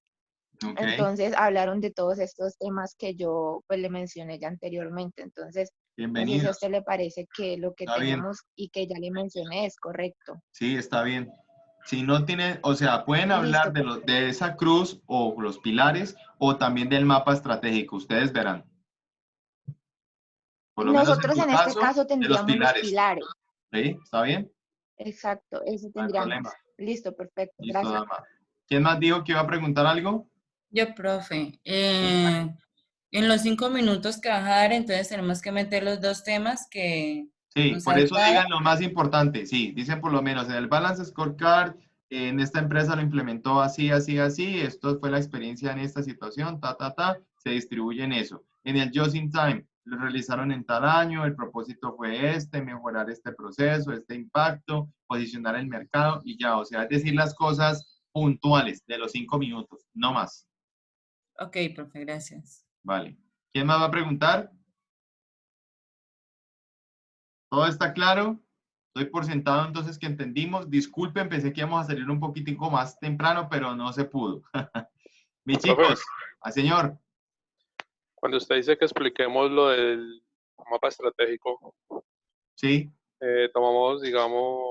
Okay. Entonces hablaron de todos estos temas que yo pues le mencioné ya anteriormente. Entonces, no sé si a usted le parece que lo que tenemos y que ya le mencioné es correcto. Sí, está bien. Si no tienen, o sea, pueden hablar de esa cruz o los pilares o también del mapa estratégico. Ustedes verán. Por lo nosotros menos en este caso tendríamos los pilares. ¿Sí? ¿Está bien? Exacto, eso tendríamos. Listo, perfecto. Listo, gracias. Dama. ¿Quién más dijo que iba a preguntar algo? Yo, profe. En los 5 minutos que va a dar, entonces tenemos que meter los 2 temas que... Sí, por eso digan lo más importante. Sí, dicen por lo menos en el Balance Scorecard, en esta empresa lo implementó así, así, así. Esto fue la experiencia en esta situación, se distribuye en eso. En el Just in Time, lo realizaron en tal año, el propósito fue mejorar este proceso, este impacto, posicionar el mercado y ya, o sea, es decir las cosas puntuales de los 5 minutos, no más. Ok, profe, gracias. Vale. ¿Quién más va a preguntar? ¿Todo está claro? Estoy por sentado entonces que entendimos. Disculpen, pensé que íbamos a salir un poquitico más temprano, pero no se pudo. Mis Profe. chicos, al señor. Cuando usted dice que expliquemos lo del mapa estratégico, Sí. tomamos, digamos,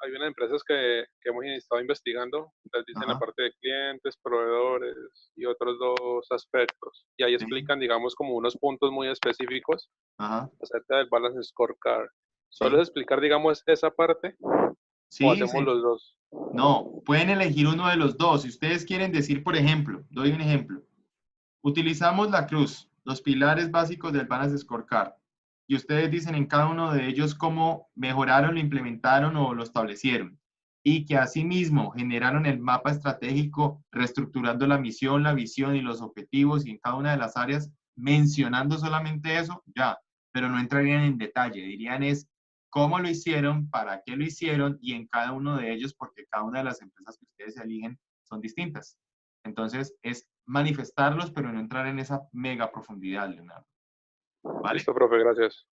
hay unas empresas que hemos estado investigando, les dicen la Ajá. parte de clientes, proveedores y otros dos aspectos. Y ahí Sí. explican, digamos, como unos puntos muy específicos Ajá. acerca del Balance Scorecard. Sí. ¿Solo es explicar, digamos, esa parte o Sí, hacemos sí. los dos? No, pueden elegir uno de los dos. Si ustedes quieren decir, por ejemplo, doy un ejemplo. Utilizamos la cruz, los pilares básicos del Balance Scorecard. Y ustedes dicen en cada uno de ellos cómo mejoraron, lo implementaron o lo establecieron. Y que asimismo generaron el mapa estratégico, reestructurando la misión, la visión y los objetivos y en cada una de las áreas, mencionando solamente eso, ya. Pero no entrarían en detalle. Dirían es cómo lo hicieron, para qué lo hicieron y en cada uno de ellos, porque cada una de las empresas que ustedes eligen son distintas. Entonces, es manifestarlos, pero no entrar en esa mega profundidad, Leonardo. ¿Vale? Listo, profe, gracias.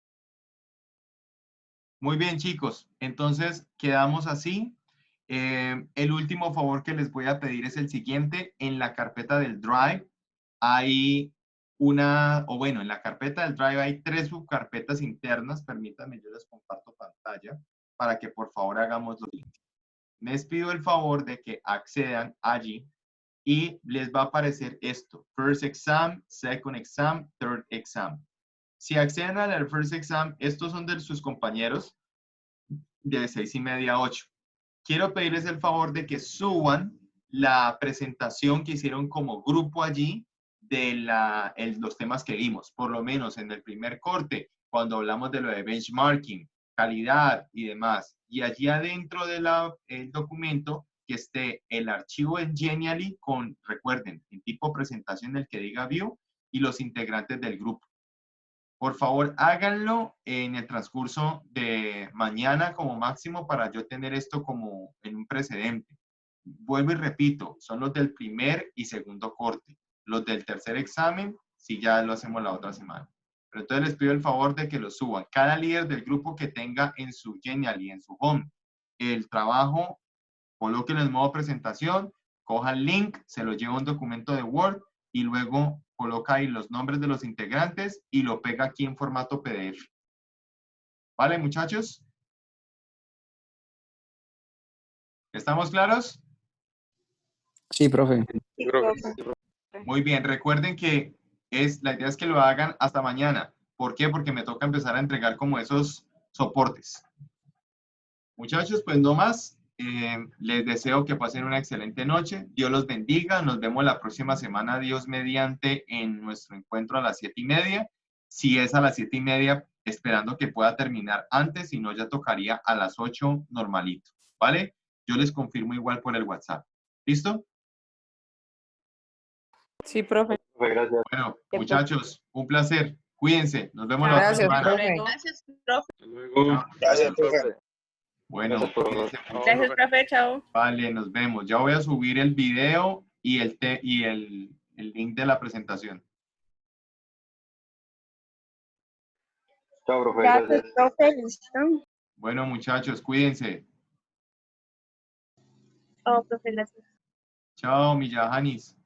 Muy bien, chicos. Entonces, quedamos así. El último favor que les voy a pedir es el siguiente. En la carpeta del Drive hay en la carpeta del Drive hay 3 subcarpetas internas. Permítanme, yo les comparto pantalla para que por favor hagamos lo siguiente. Les pido el favor de que accedan allí y les va a aparecer esto: First Exam, Second Exam, Third Exam. Si acceden al First Exam, estos son de sus compañeros de 6:30 a 8. Quiero pedirles el favor de que suban la presentación que hicieron como grupo allí de los temas que vimos, por lo menos en el primer corte, cuando hablamos de lo de benchmarking, calidad y demás. Y allí adentro del documento que esté el archivo en Genially con, recuerden, en tipo presentación el que diga View y los integrantes del grupo. Por favor, háganlo en el transcurso de mañana como máximo para yo tener esto como en un precedente. Vuelvo y repito, son los del primer y segundo corte. Los del tercer examen, si ya lo hacemos la otra semana. Pero entonces les pido el favor de que lo suban. Cada líder del grupo que tenga en su Genial y en su Home el trabajo, colóquenlo en modo presentación, coja el link, se lo lleva a un documento de Word y luego coloca ahí los nombres de los integrantes y lo pega aquí en formato PDF. ¿Vale, muchachos? ¿Estamos claros? Sí, profe. Sí, profe. Muy bien, recuerden que la idea es que lo hagan hasta mañana. ¿Por qué? Porque me toca empezar a entregar como esos soportes. Muchachos, pues no más. Les deseo que pasen una excelente noche. Dios los bendiga. Nos vemos la próxima semana, Dios mediante, en nuestro encuentro a las 7:30. Si es a las 7:30, esperando que pueda terminar antes, si no, ya tocaría a las 8 normalito. ¿Vale? Yo les confirmo igual por el WhatsApp. ¿Listo? Sí, profe. Profe, gracias. Bueno, muchachos, un placer. Cuídense. Nos vemos la otra Gracias, semana. profe. Gracias, profe. Hasta luego. Gracias, profe. Bueno, Gracias, profe. cuídense mucho. Gracias, profe. Chao. Vale, nos vemos. Ya voy a subir el video y el link de la presentación. Chao, profe, gracias. profe, listo. Bueno, muchachos, cuídense. Oh, profe, gracias. Chao, Millajanis.